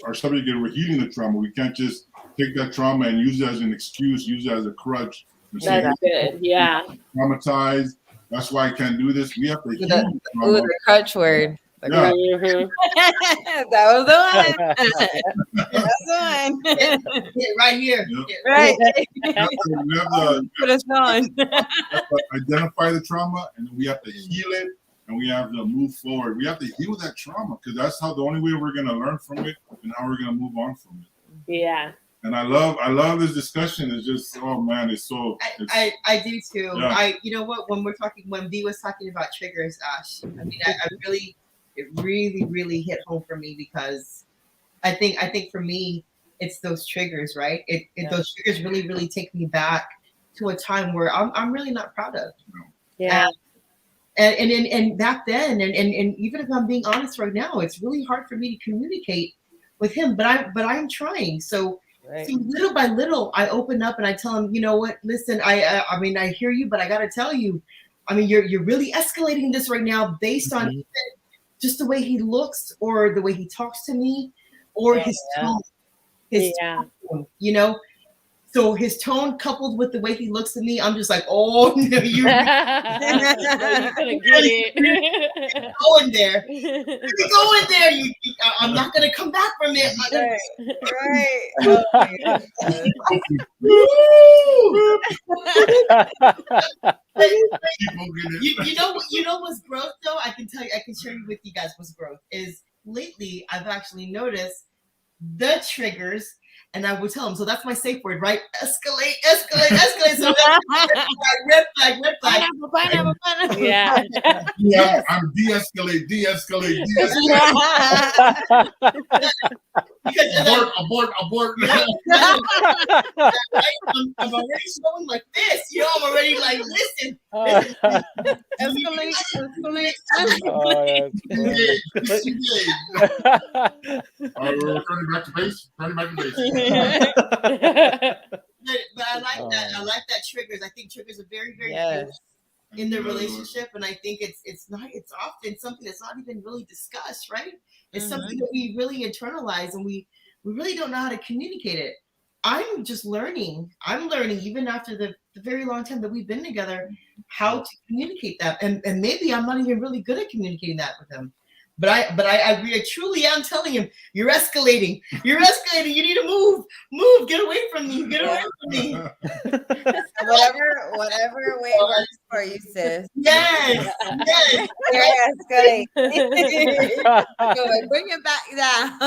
our subject. We're healing the trauma. We can't just take that trauma and use it as an excuse, use it as a crutch. And say, That's good. Yeah. traumatized. That's why I can't do this. We have to heal the ooh, trauma. the crutch word. Yeah. Mhm. That was the one. That's the one. Yeah, right here. Yeah. Yeah. Right. We have to Put us on. identify the trauma, and then we have to heal it, and we have to move forward. We have to heal that trauma because that's how the only way we're going to learn from it and how we're going to move on from it. Yeah. And I love this discussion. It's just, oh man, it's so. I do too. Yeah. You know what? When V was talking about triggers, Ash, I mean, it really hit home for me because I think for me, it's those triggers, right? Those triggers really take me back to a time where I'm really not proud of. Yeah. And back then, and even if I'm being honest right now, it's really hard for me to communicate with him. But I'm trying. So little by little, I open up and I tell him, you know what? Listen, I mean, I hear you, but I got to tell you, I mean, you're really escalating this right now based on even just the way he looks or the way he talks to me or his tone. Tone, you know. So his tone coupled with the way he looks at me, I'm just like, oh no, you're gonna get it. going there. You're going there. I'm not gonna come back from it. Right. Oh my You know what's growth though? I can share with you guys what's growth is lately I've actually noticed the triggers. And I would tell him, so that's my safe word, right? Escalate. So that's red flag. Pineapple. Yeah. Yeah, I'm de-escalate. Abort. I'm already showing like this. You know, I'm already like, listen. Escalate. All right, we're returning back to base. But I like that. I like that triggers. I think triggers are very good in the relationship, and I think it's often something that's not even really discussed, right? It's something that we really internalize, and we really don't know how to communicate it. I'm just learning. I'm learning even after the very long time that we've been together how to communicate that, and maybe I'm not even really good at communicating that with him. But I truly am telling him, you're escalating. You need to move. Get away from me. Whatever way works for you, sis. Yes. You're escalating. So bring it back down.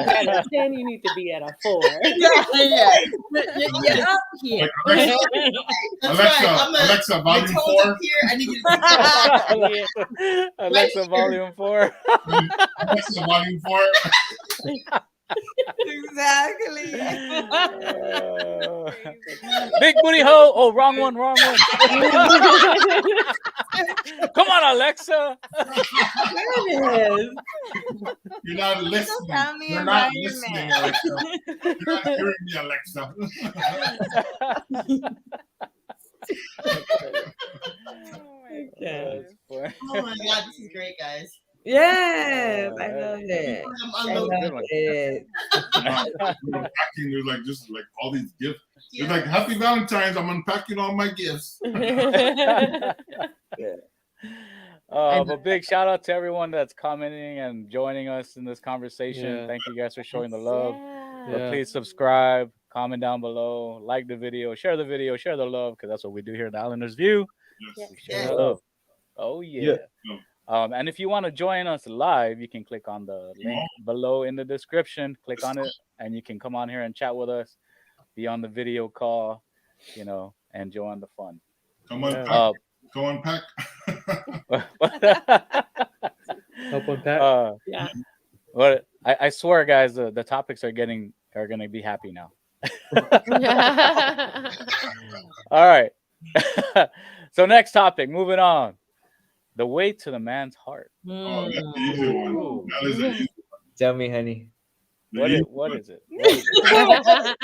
At a 10, you need to be at a 4. You're up here. Alexa, volume 4. I need you to Alexa, volume 4. Alexa, volume 4. Exactly. Big booty hoe. Oh, wrong one. Come on, Alexa. You're not listening. Tell me You're about not your listening, man. Alexa. You're not hearing me, Alexa. Oh my God, this is great, guys. Yes, I love it. I love it. Unpacking, there's like just like all these gifts. It's like Happy Valentine's. I'm unpacking all my gifts. But big shout out to everyone that's commenting and joining us in this conversation. Yeah. Thank you guys for showing the love. But Yeah. please subscribe, comment down below, like the video, share the love, because that's what we do here at the Islanders View. Yes. We share Yeah. the love. Oh yeah. Yeah. And if you want to join us live, you can click on the link below in the description. Click on it, and you can come on here and chat with us. Be on the video call, and join the fun. Come on, Yeah. Pack. Go on, Pack. Help unpack. Yeah. But I swear, guys, the topics are gonna be happy now. All right. So next topic, moving on. The way to the man's heart. Oh, that's the easy one. Ooh. That is an easy Tell me, honey. one. What The is, easy what one. is it? What is it?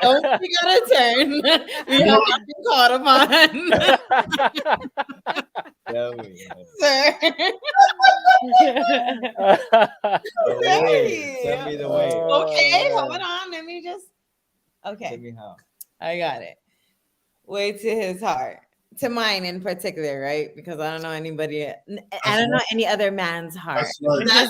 Don't we gotta turn? We have not been caught upon, Tell me. sir. The way. Tell me the way. Okay, hold on. Let me just. Tell Okay, me how. I got it. Way to his heart, to mine in particular, right? Because I don't know anybody. I don't know any other man's heart. That's right. That's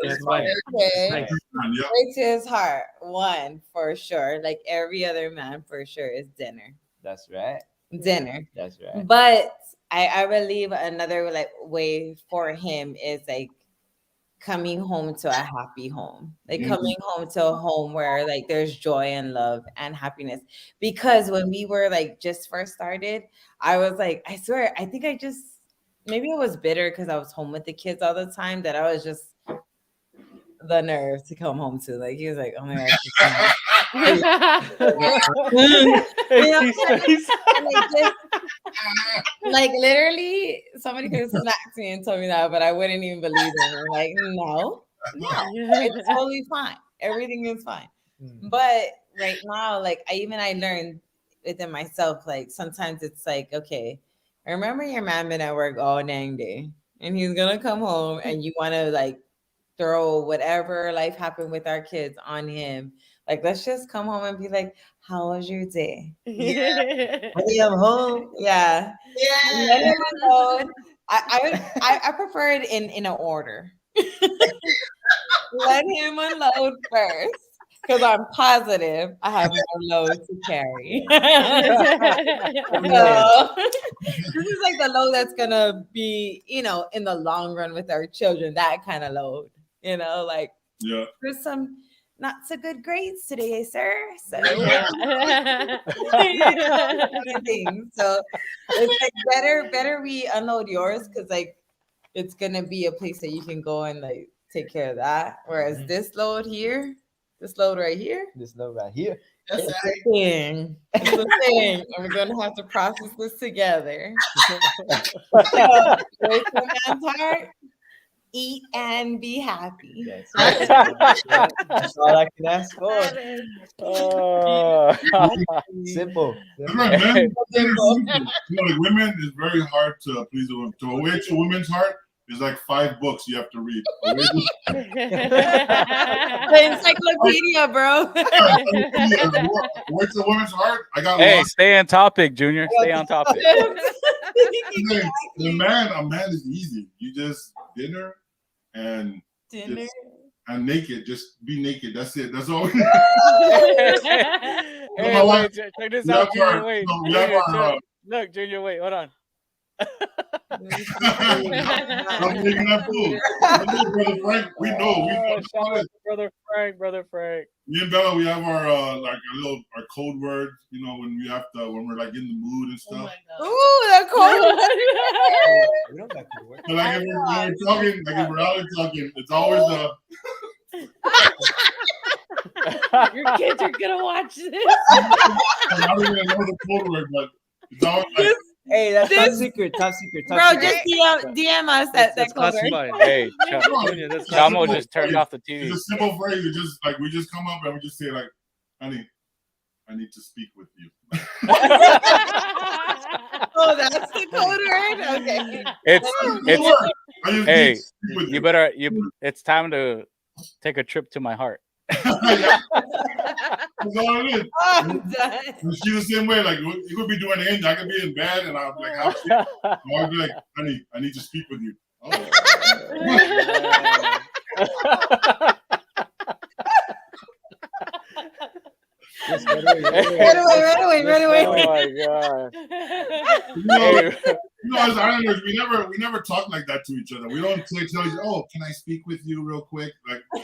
That's fine. Okay. Nice. Man, yeah. Way to his heart, one for sure. Like every other man for sure is dinner. That's right. Dinner. That's right. But I believe another like way for him is like coming home to a happy home, like coming home to a home where like there's joy and love and happiness. Because when we were like just first started, I was like, I swear, I think maybe I was bitter because I was home with the kids all the time, that I was just the nerve to come home to. Like he was like, oh my gosh. Like literally, somebody could have smacked me and told me that, but I wouldn't even believe them. I'm like, no, it's totally fine. Everything is fine. But right now, like I learned within myself, like sometimes it's like, okay, I remember your man been at work all dang day, and he's gonna come home, and you want to like throw whatever life happened with our kids on him. Like, let's just come home and be like, how was your day? I am home. Yeah. Yeah. Let him unload. I prefer it in an order. Let him unload first, because I'm positive I have more load to carry. So, this is like the load that's gonna be, in the long run with our children. That kind of load, like Yeah. there's some not so good grades today, sir. So, so it's like better we unload yours, because like it's gonna be a place that you can go and like take care of that. Whereas this load right here, This load right here. That's it's right. a thing. It's a thing. And we're gonna have to process this together. So, way to a man's heart, eat and be happy. That's all I can ask for. Simple. That's right, men. Like women, it's very hard to please a woman. To away to a woman's heart is like 5 books you have to read. The encyclopedia, bro. Away to a woman's heart, I got Hey, lost. stay on topic, Junior. Stay on topic. A man is easy. You just dinner and Dinner. and naked. Just be naked. That's it. That's all. Hey, wait, check this We out, have Junior. our- Wait, no, we have Junior, our, check. Look, Junior, wait, hold on. I'm making that fool. Brother Frank, we know. Shout out to brother Frank. Me and Bella, we have our like our code word. When we're like in the mood and Oh stuff. my God. Ooh, the cold. We don't got to work. But like if we're talking, like if we're out and talking, it's always the. Your kids are gonna watch this. I don't even know the code word, but it's always like. Hey, that's top This- secret. Top secret. Top Bro, secret. just DM us that That's code word. classified. Hey, Junior, that's Chamo classified. just turned off the It's TV. a simple phrase. It's just like we just come up and we just say like, "Honey, I need to speak with you." Oh, that's the code word? Okay. It's I just hey, need to speak with you better it's time to take a trip to my heart. Yeah. That's all it is. I'm done. And she's the same way. Like you could be doing angel, I could be in bed, and I'm like, half asleep. I'll be like, honey, I need to speak with you. Oh. Just right away. Right away. Oh my god. As Islanders, we never talk like that to each other. We don't say to each other, oh, can I speak with you real quick? Like, Not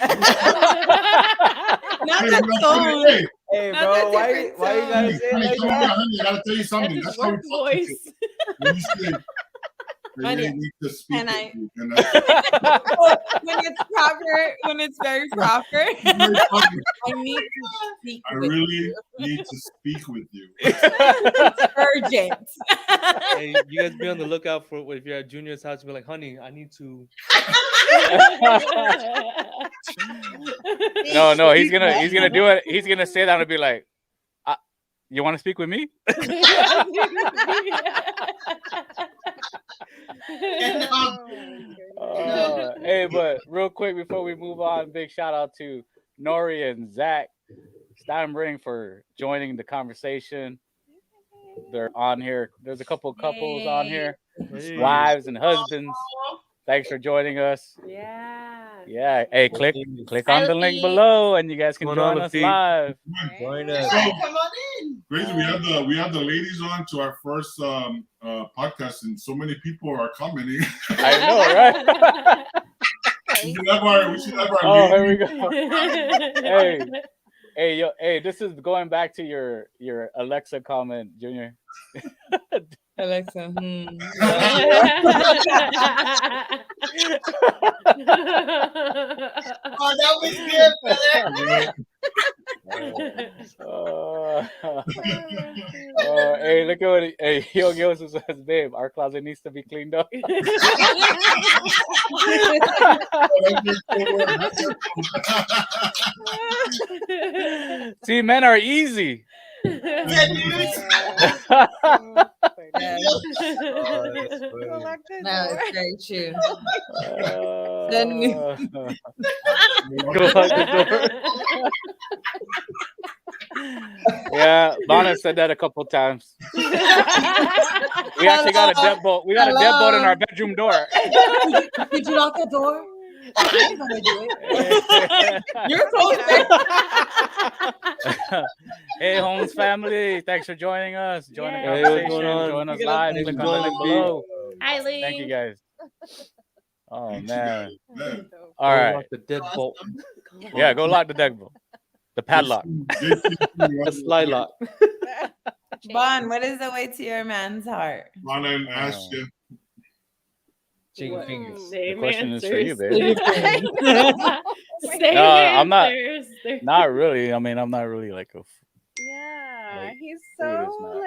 hey, that tone. Hey, Not bro, that why different you gotta honey, say it honey, like come over, that? honey, I gotta tell you something. That's That's his how we work talk to voice. you. When you say, Honey, I need to speak can with I- you. And When it's proper, when it's very proper, I need to speak I with really you. need to speak with you. It's urgent. Hey, you guys be on the lookout for if you're at Junior's house. Be like, honey, I need to. No, he's gonna do it. He's gonna say that and be like, "You want to speak with me?" Hey, but real quick before we move on, big shout out to Nori and Zach Steinbring for joining the conversation. They're on here. There's a couple couples on here, Hey. wives and husbands. Thanks for joining us. Yeah. Yeah. Hey, click Hi, on the link Luffy. below, and you guys can What's going on, join us Luffy? live. Join us. So, Come on in. crazy, we had the ladies on to our first podcast, and so many people are commenting. I know, right? we should have our Oh, here ladies. we go. Hey, this is going back to your Alexa comment, Junior. Alexa, Oh, that was good, brother. Hey, look at what Yo Gilson says, babe. Our closet needs to be cleaned up. See, men are easy. yes. No, it's very true. Then Go lock the door. Yeah, Lana said that a couple times. We actually got a deadbolt. We got a deadbolt in our bedroom door. Did you lock the door? I ain't gonna do it. You're so Hey, Holmes family, thanks for joining us. Join the Hey, what's conversation. going on? Join us Look at live. that. Click Thanks on the for link joining, below. Hi, Lee. Thank you guys. Oh man. Yeah. All right. Lock the deadbolt. Yeah, go lock the deadbolt. The padlock. The slide lock. Bon, what is the way to your man's heart? Lana and Asha. Chicken fingers. The question is for you, babe. Same No, I'm not. answers. Not really. I mean, I'm not really like a. Yeah, Like, he's food is so not-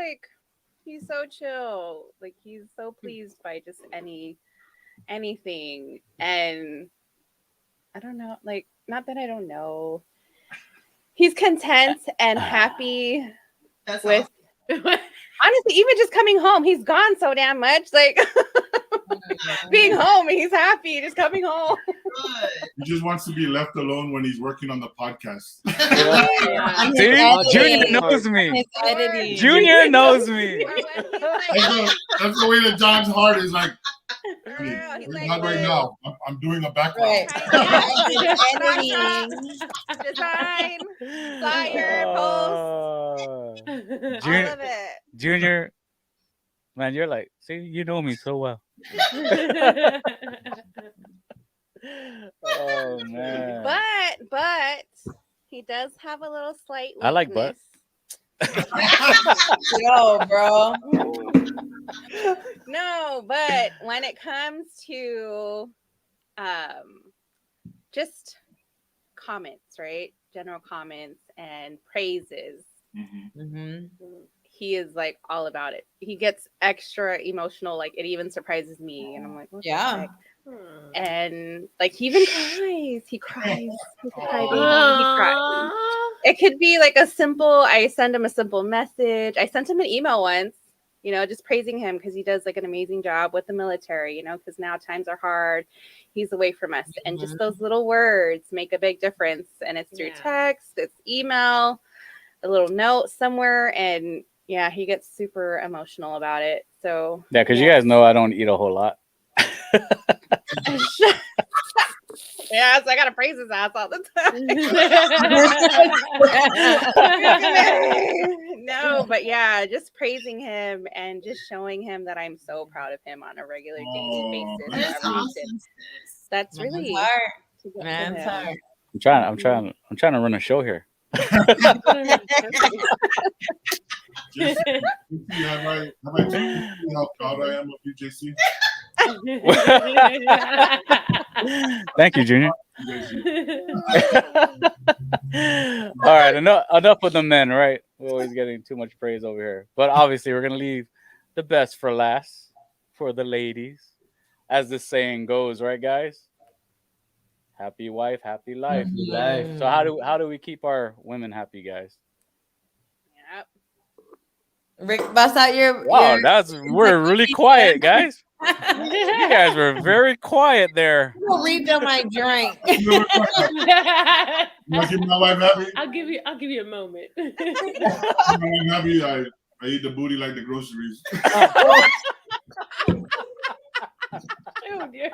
he's so chill. Like he's so pleased by just anything. And I don't know, like not that I don't know. He's content and happy That's with awesome. honestly, even just coming home, he's gone so damn much. Like being home, he's happy just coming home. Good. He just wants to be left alone when he's working on the podcast. Yeah. See, Editing. Junior knows me. His editing. Junior knows me. Or when he's like, That's the way that John's heart is like, for real, he's like, not right now. I'm doing a background. Right. Editing. design, flyer, post, all Junior, of it. Junior, man, you're like, see, you know me so well. Oh man. But he does have a little slight weakness. I like butt. Yo, bro. No, but when it comes to just comments, right? General comments and praises, Mhm. he is like all about it. He gets extra emotional, like it even surprises me. And I'm like, what the Yeah. heck? And like he even cries. He cries. He's a crybaby. He cries. It could be like I send him a simple message. I sent him an email once, just praising him because he does like an amazing job with the military, because now times are hard. He's away from us. And just those little words make a big difference. And it's through Yeah. text, it's email. a little note somewhere, and yeah, he gets super emotional about it. So Yeah, because you guys know I don't eat a whole lot. yeah, so I gotta praise his ass all the time. No, but yeah, just praising him and just showing him that I'm so proud of him on a regular daily basis. That's Wherever we sit. awesome. That's really to get to Man's him. heart. I'm trying to run a show here. JC, have I told you how proud I am of you, JC? Thank you, Junior. All right, enough with the men, right? We're always getting too much praise over here. But obviously, we're going to leave the best for last for the ladies. As the saying goes, right, guys? Happy wife, happy life. Happy life. So how do we keep our women happy, guys? Yep. Rick, bust out your. Wow, your we're really quiet, guys. You guys were very quiet there. We'll refill my drink. You keep my wife happy? I'll give you a moment. Keep my wife happy. I eat the booty like the groceries. Oh dear.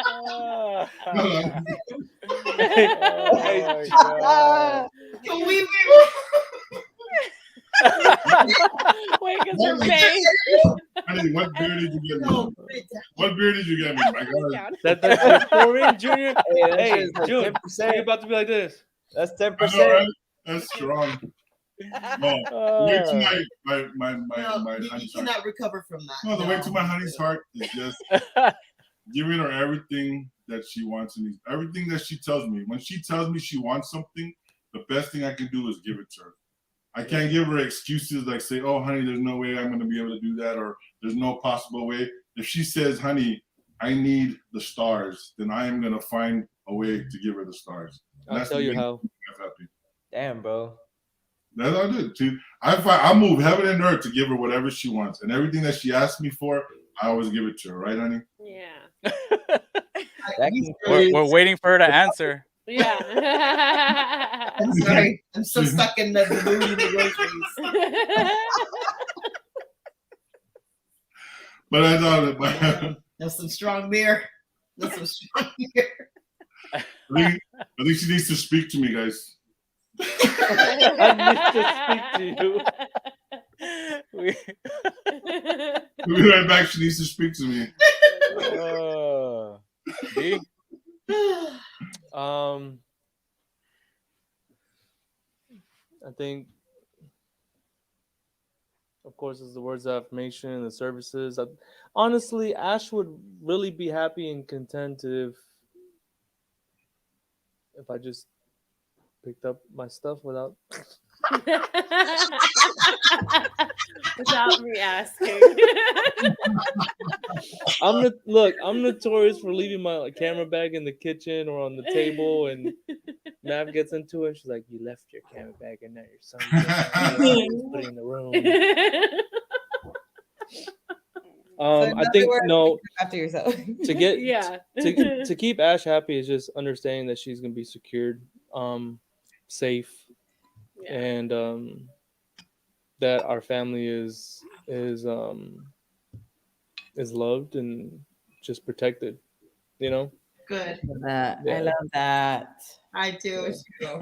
Oh, Can we Wait, because her face. Honey, what beer did you get me? No, What beer did you get me? My God. That's pouring, Junior. Hey, Hey, that's June, 10%. you're about to be like this. That's I know, 10%. right? That's strong. No, wait till my no, honey's you heart. cannot recover from that. No, the way to my honey's heart is just giving her everything that she wants and needs. Everything that she tells me. When she tells me she wants something, the best thing I can do is give it to her. I can't give her excuses like say, oh, honey, there's no way I'm going to be able to do that, or there's no possible way. If she says, honey, I need the stars, then I am going to find a way to give her the stars. And I'll tell you how. I'm happy. Damn, bro. That's all I do. I move heaven and earth to give her whatever she wants. And everything that she asks me for, I always give it to her. Right, honey? Yeah. we're waiting for her to answer. Yeah. I'm sorry. I'm so stuck in the mood of the groceries. But that's all. But That's some strong beer. That's some strong beer. I think she needs to speak to me, guys. I need to speak to you. We- We'll be right back. She needs to speak to me. D? I think, of course, it's the words of affirmation and the services. Honestly, Ash would really be happy and content if I just picked up my stuff without. Without me asking. I'm notorious for leaving my camera bag in the kitchen or on the table, and Mav gets into it. She's like, "You left your camera bag in there. Your son put it in the room." I think no. After yourself. To get Yeah. to keep Ash happy is just understanding that she's gonna be secured, safe, Yeah. and that our family is loved and just protected. You know. Good. That. Yeah. I love that. I do too.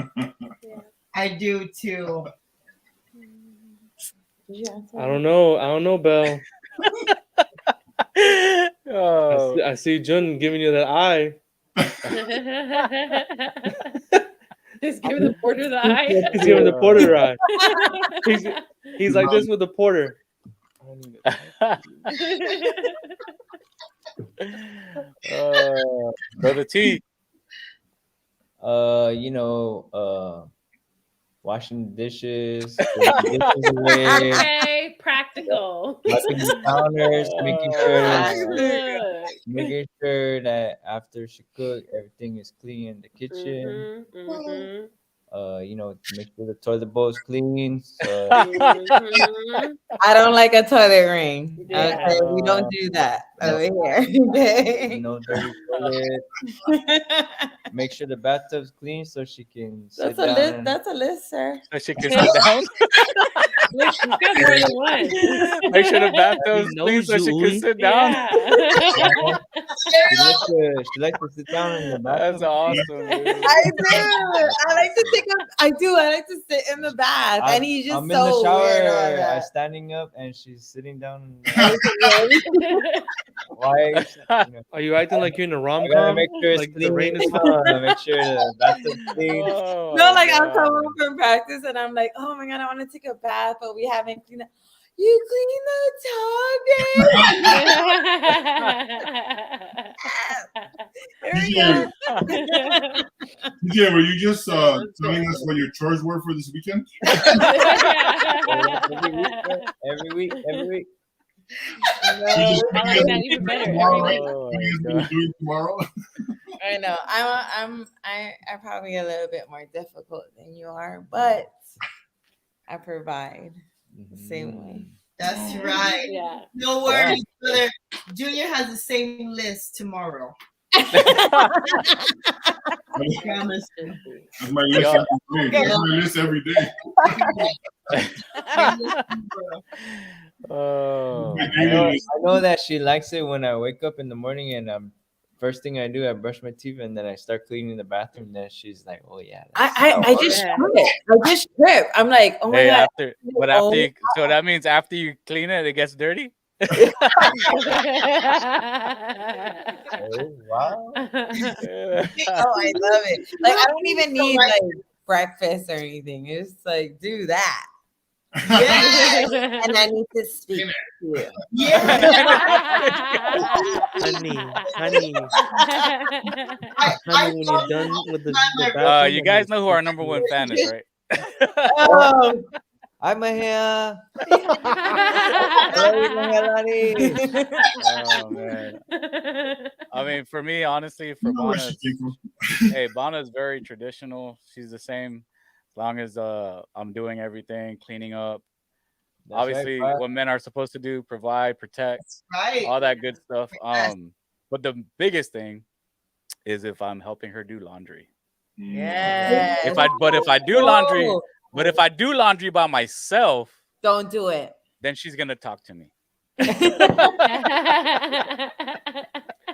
I do too. I don't know, Belle. Oh. I see Jun giving you that eye. Just give the porter the eye. He's giving the porter the eye. He's like this with the porter. Brother T. Washing the dishes, putting the dishes away, Okay, practical. wiping the counters, Look. making sure that after she cooked, everything is clean in the kitchen. Mhm, mhm. make sure the toilet bowl is clean. Mhm. I don't like a toilet ring. Yeah. Okay, we don't do that over here. Okay. no dirty toilet. Make sure the bathtub's clean so she can sit That's a down. list. And, That's a list, sir. So she can sit down. Look, she's got more than one. Make sure the bathtub's He clean knows so she you, can Uli. sit down. Yeah. she likes to sit down in the bathroom. That's awesome, dude. I do. I like to take a. I do. I like to sit in the bath, and he's just I'm so in the shower. weird about I'm that. standing up, and she's sitting down. Why? Are you acting like you're in a rom I gotta com? make sure it's Like clean. the rain is Make sure the bathtub's clean. Oh, No, like I'm God. coming home from practice, and I'm like, oh my god, I want to take a bath, but we haven't cleaned up. You clean the tub, babe. DJ, were you just telling us what your chores were for this weekend? Every week. You just I like that even better. tomorrow, right? Oh, What are you my gonna be doing tomorrow? I know. I'm probably a little bit more difficult than you are, but I provide the same way. That's right. Yeah. No worries, brother. Junior has the same list tomorrow. That's Promise. my list every day. That's my list every day. Oh, My I daily know, list. I know that she likes it when I wake up in the morning and first thing I do, I brush my teeth and then I start cleaning the bathroom. Then she's like, "Oh yeah." I just Yeah. trip. I just trip. I'm like, oh my hey, god. after you, so that means after you clean it, it gets dirty. Oh wow. Yeah. Oh, I love it. Like I don't even need like breakfast or anything. It's like do that. Yes. And I need to speak to you. Yeah. honey. I Honey, when you're done with the bathroom, You guys know who our number one fan is, right? Oh, I'm here. Oh man. I mean, for me, honestly, for You know where Bonna, she came from. hey, Bonna's very traditional. She's the same as long as I'm doing everything, cleaning up. Obviously, what men are supposed to do: provide, protect, Right. all that good stuff. Yes. But the biggest thing is if I'm helping her do laundry. yeah. If I do laundry by myself, Don't do it. then she's gonna talk to me.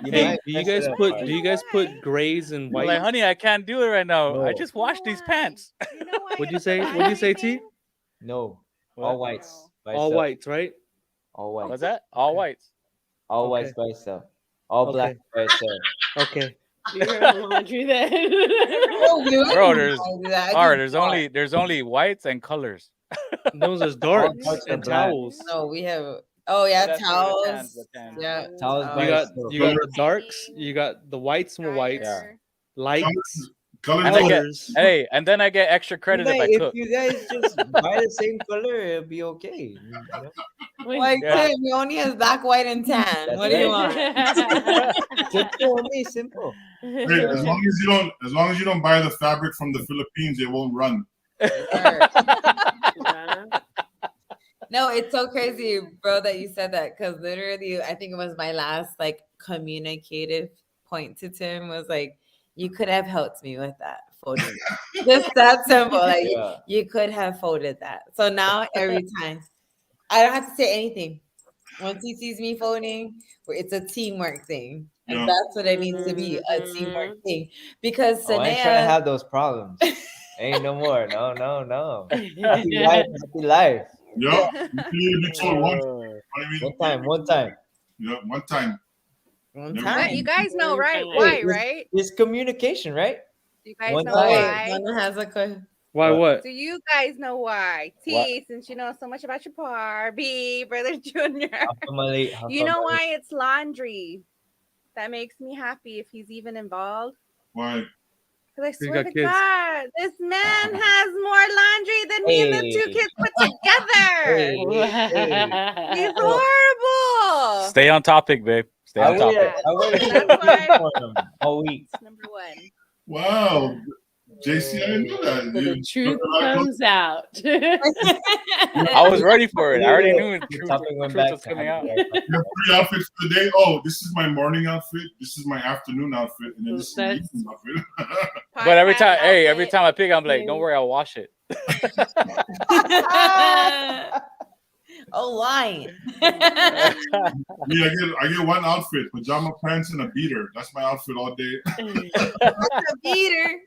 Hey, do you guys put grays and I'm white? like, honey, I can't do it right now. I No. just washed these pants. What'd you say? What'd you say, T? No, What? all whites. By All itself. whites, right? All whites. What's that? All whites. All Okay. whites by itself. All black Okay. by itself. Okay. You're on laundry then. Bro, there's All there's only whites and colors. Those are darks darks and are black. towels. No, we have. Oh yeah, That's the towels. tans, the tans. Yeah, Towels by You got itself. the darks. You got the whites and whites. Yeah. Lights. Colors And I get, Colors. hey, and then I get extra credit if I cook. you guys just buy the same color, it'll be okay. You know? Like Yeah. Tim, he only has black, white, and tan. That's What do you right. want? Simple, only simple. Hey, as long as you don't buy the fabric from the Philippines, it won't run. No, it's so crazy, bro, that you said that because literally, I think it was my last like communicative point to Tim was like, you could have helped me with that folding. Just that simple. Like Yeah. you could have folded that. So now every time I don't have to say anything. Once he sees me folding, it's a teamwork thing. And Yeah. that's what it needs to be, a teamwork thing. Because Oh, I ain't trying to Sanea, have those problems. Ain't no more. No. Happy life, happy life. Yeah, you told once. Uh, What do you mean? One time. Yeah, one time. one Never time. But you guys know, right? Hey, Why, it's- right? It's communication, right? Do you guys one know time. why? Donna has a question. Why what? Do you guys know why? T, What? since you know so much about your par, B, brother Junior. You You know why it's laundry? That makes me happy if he's even involved. Why? Because I He's swear got to kids. God, this man has more laundry than me and the two Hey. kids put together. He's horrible. stay on topic, babe. Stay on topic. I wear That's why- all week. That's number one. Wow. JC, I didn't know that. So the You truth took a lot of comes out. I was ready for it. I already knew The the topic went truth back was to coming out. You have 3 outfits for the day. Oh, this is my morning outfit. This is my afternoon outfit, and then this is my That's- evening outfit. But every Podcast time, every outfit. time I pick, I'm like, Yeah. don't worry, I'll wash it. Oh, why? Me, I get one outfit: pajama pants and a beater. That's my outfit all day. A beater.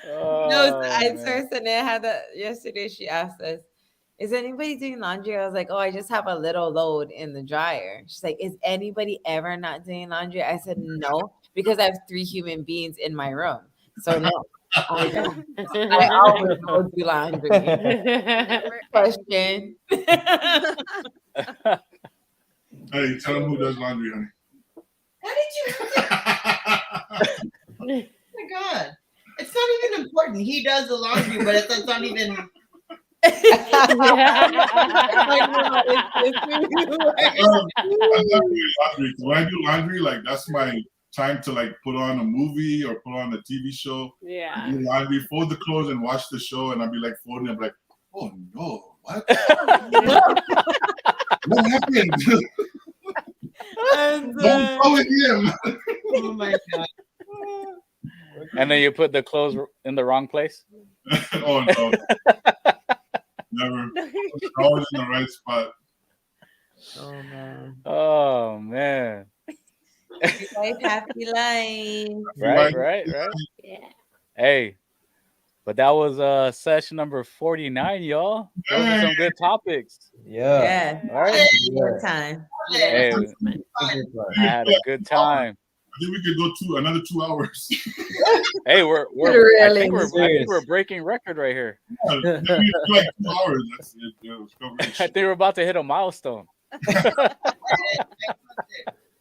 No, I saw Sanaa had that yesterday. She asked us, "Is anybody doing laundry?" I was like, "Oh, I just have a little load in the dryer." She's like, "Is anybody ever not doing laundry?" I said, "No, because I have 3 human beings in my room, so no, I don't. I always go do laundry." Never Question. Hey, tell them who does laundry, honey. How did you? Oh my god! It's not even important. He does the laundry, but it's not even. I'm not doing laundry. When I do laundry, like that's my time to like put on a movie or put on a TV show. Yeah. Do laundry, fold the clothes, and watch the show. And I'll be like folding. I'm like, oh no, what? What happened? Don't go with him. Oh my god! And then you put the clothes in the wrong place. Oh no, never. Always in the right spot. Oh man. Oh man. Life, happy life. Right. Yeah. Hey, but that was session number 49, y'all. Those are some good topics. Yeah. Yeah. All right. Good time. Hey, I had a good time. I think we could go another 2 hours. Hey, I Literally. think we're breaking record right here. Maybe it's like 2 hours. That's it. Let's go. I think we're about to hit a milestone.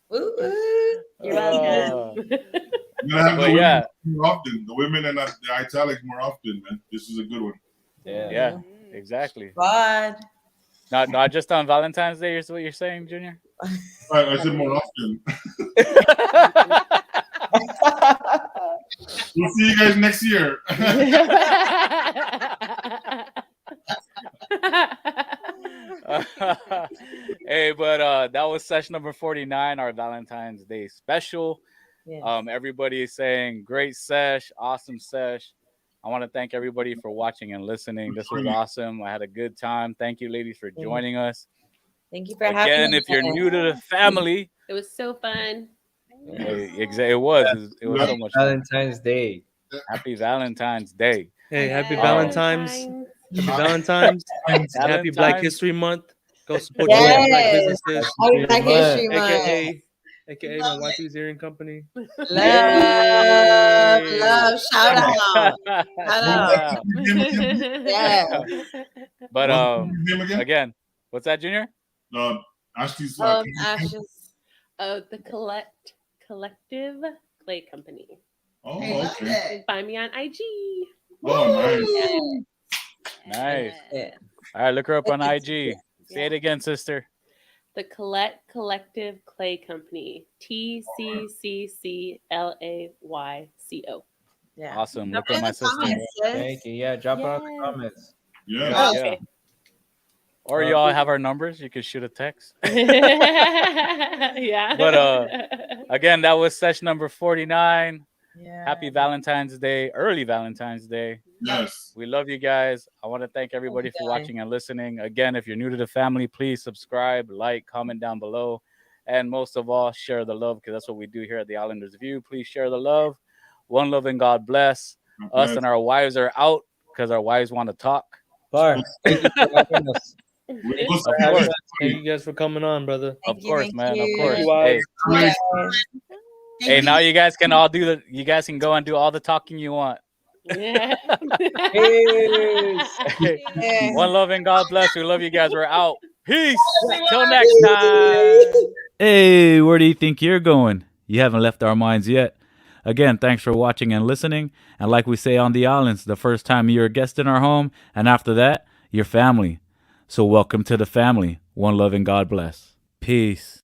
Woo, woo. You're welcome. We're gonna have But the yeah. women more often. The women and the italics more often, man. This is a good one. Yeah, exactly. God. Not just on Valentine's Day, is what you're saying, Junior? I said more often. We'll see you guys next year. Hey, but that was session number 49, our Valentine's Day special. Yes. Everybody is saying great sesh, awesome sesh. I want to thank everybody for watching and listening. This was awesome. I had a good time. Thank you, ladies, for joining us. Thank you for having Again, me. if you're new to the family, It was so fun. it was so much fun. Valentine's Day. Happy Valentine's Day. Hey, happy Yeah. Valentine's. Happy Valentine's. Happy Valentine's. Black History Month. Go support Yes. your black businesses. Happy Black History Month. AKA my wifey's earring company. Love. Shout out. Shout out. Yeah. But What's his name again? again, what's that, Junior? Ashley's. Ashes. Oh, the collective clay company. Oh, I love okay. it. Find me on IG. Oh, nice. Nice. Yeah. All right, look her up on IG. Say it again, sister. The Collective Clay Company. TCCCLAYCO. Yeah. Awesome. Drop Look it at in my the sister. comments, sis. Thank you. Yeah, drop it on the Yes. comments. Yeah. Oh, Yeah. okay. Or y'all have our numbers. You can shoot a text. Yeah. But again, that was session number 49. Yeah. Happy Valentine's Day, early Valentine's Day. Yes. We love you guys. I want to thank everybody for guys. watching and listening. Again, if you're new to the family, please subscribe, like, comment down below. And most of all, share the love, because that's what we do here at the Islanders View. Please share the love. One love and God bless. Us and our wives are out because our wives want to talk. Bar. Thank you for having us. Of course. Thank you guys for coming on, brother. Of course, man. Of you. course. Thank you, Hey, Yeah. now you guys can all you guys can go and do all the talking you want. Yeah. Yeah. One love and God bless. We love you guys. We're out. Peace. Till next time. Hey, where do you think you're going? You haven't left our minds yet. Again, thanks for watching and listening. And like we say on the islands, the first time you're a guest in our home, and after that, you're family. So welcome to the family. One love and God bless. Peace.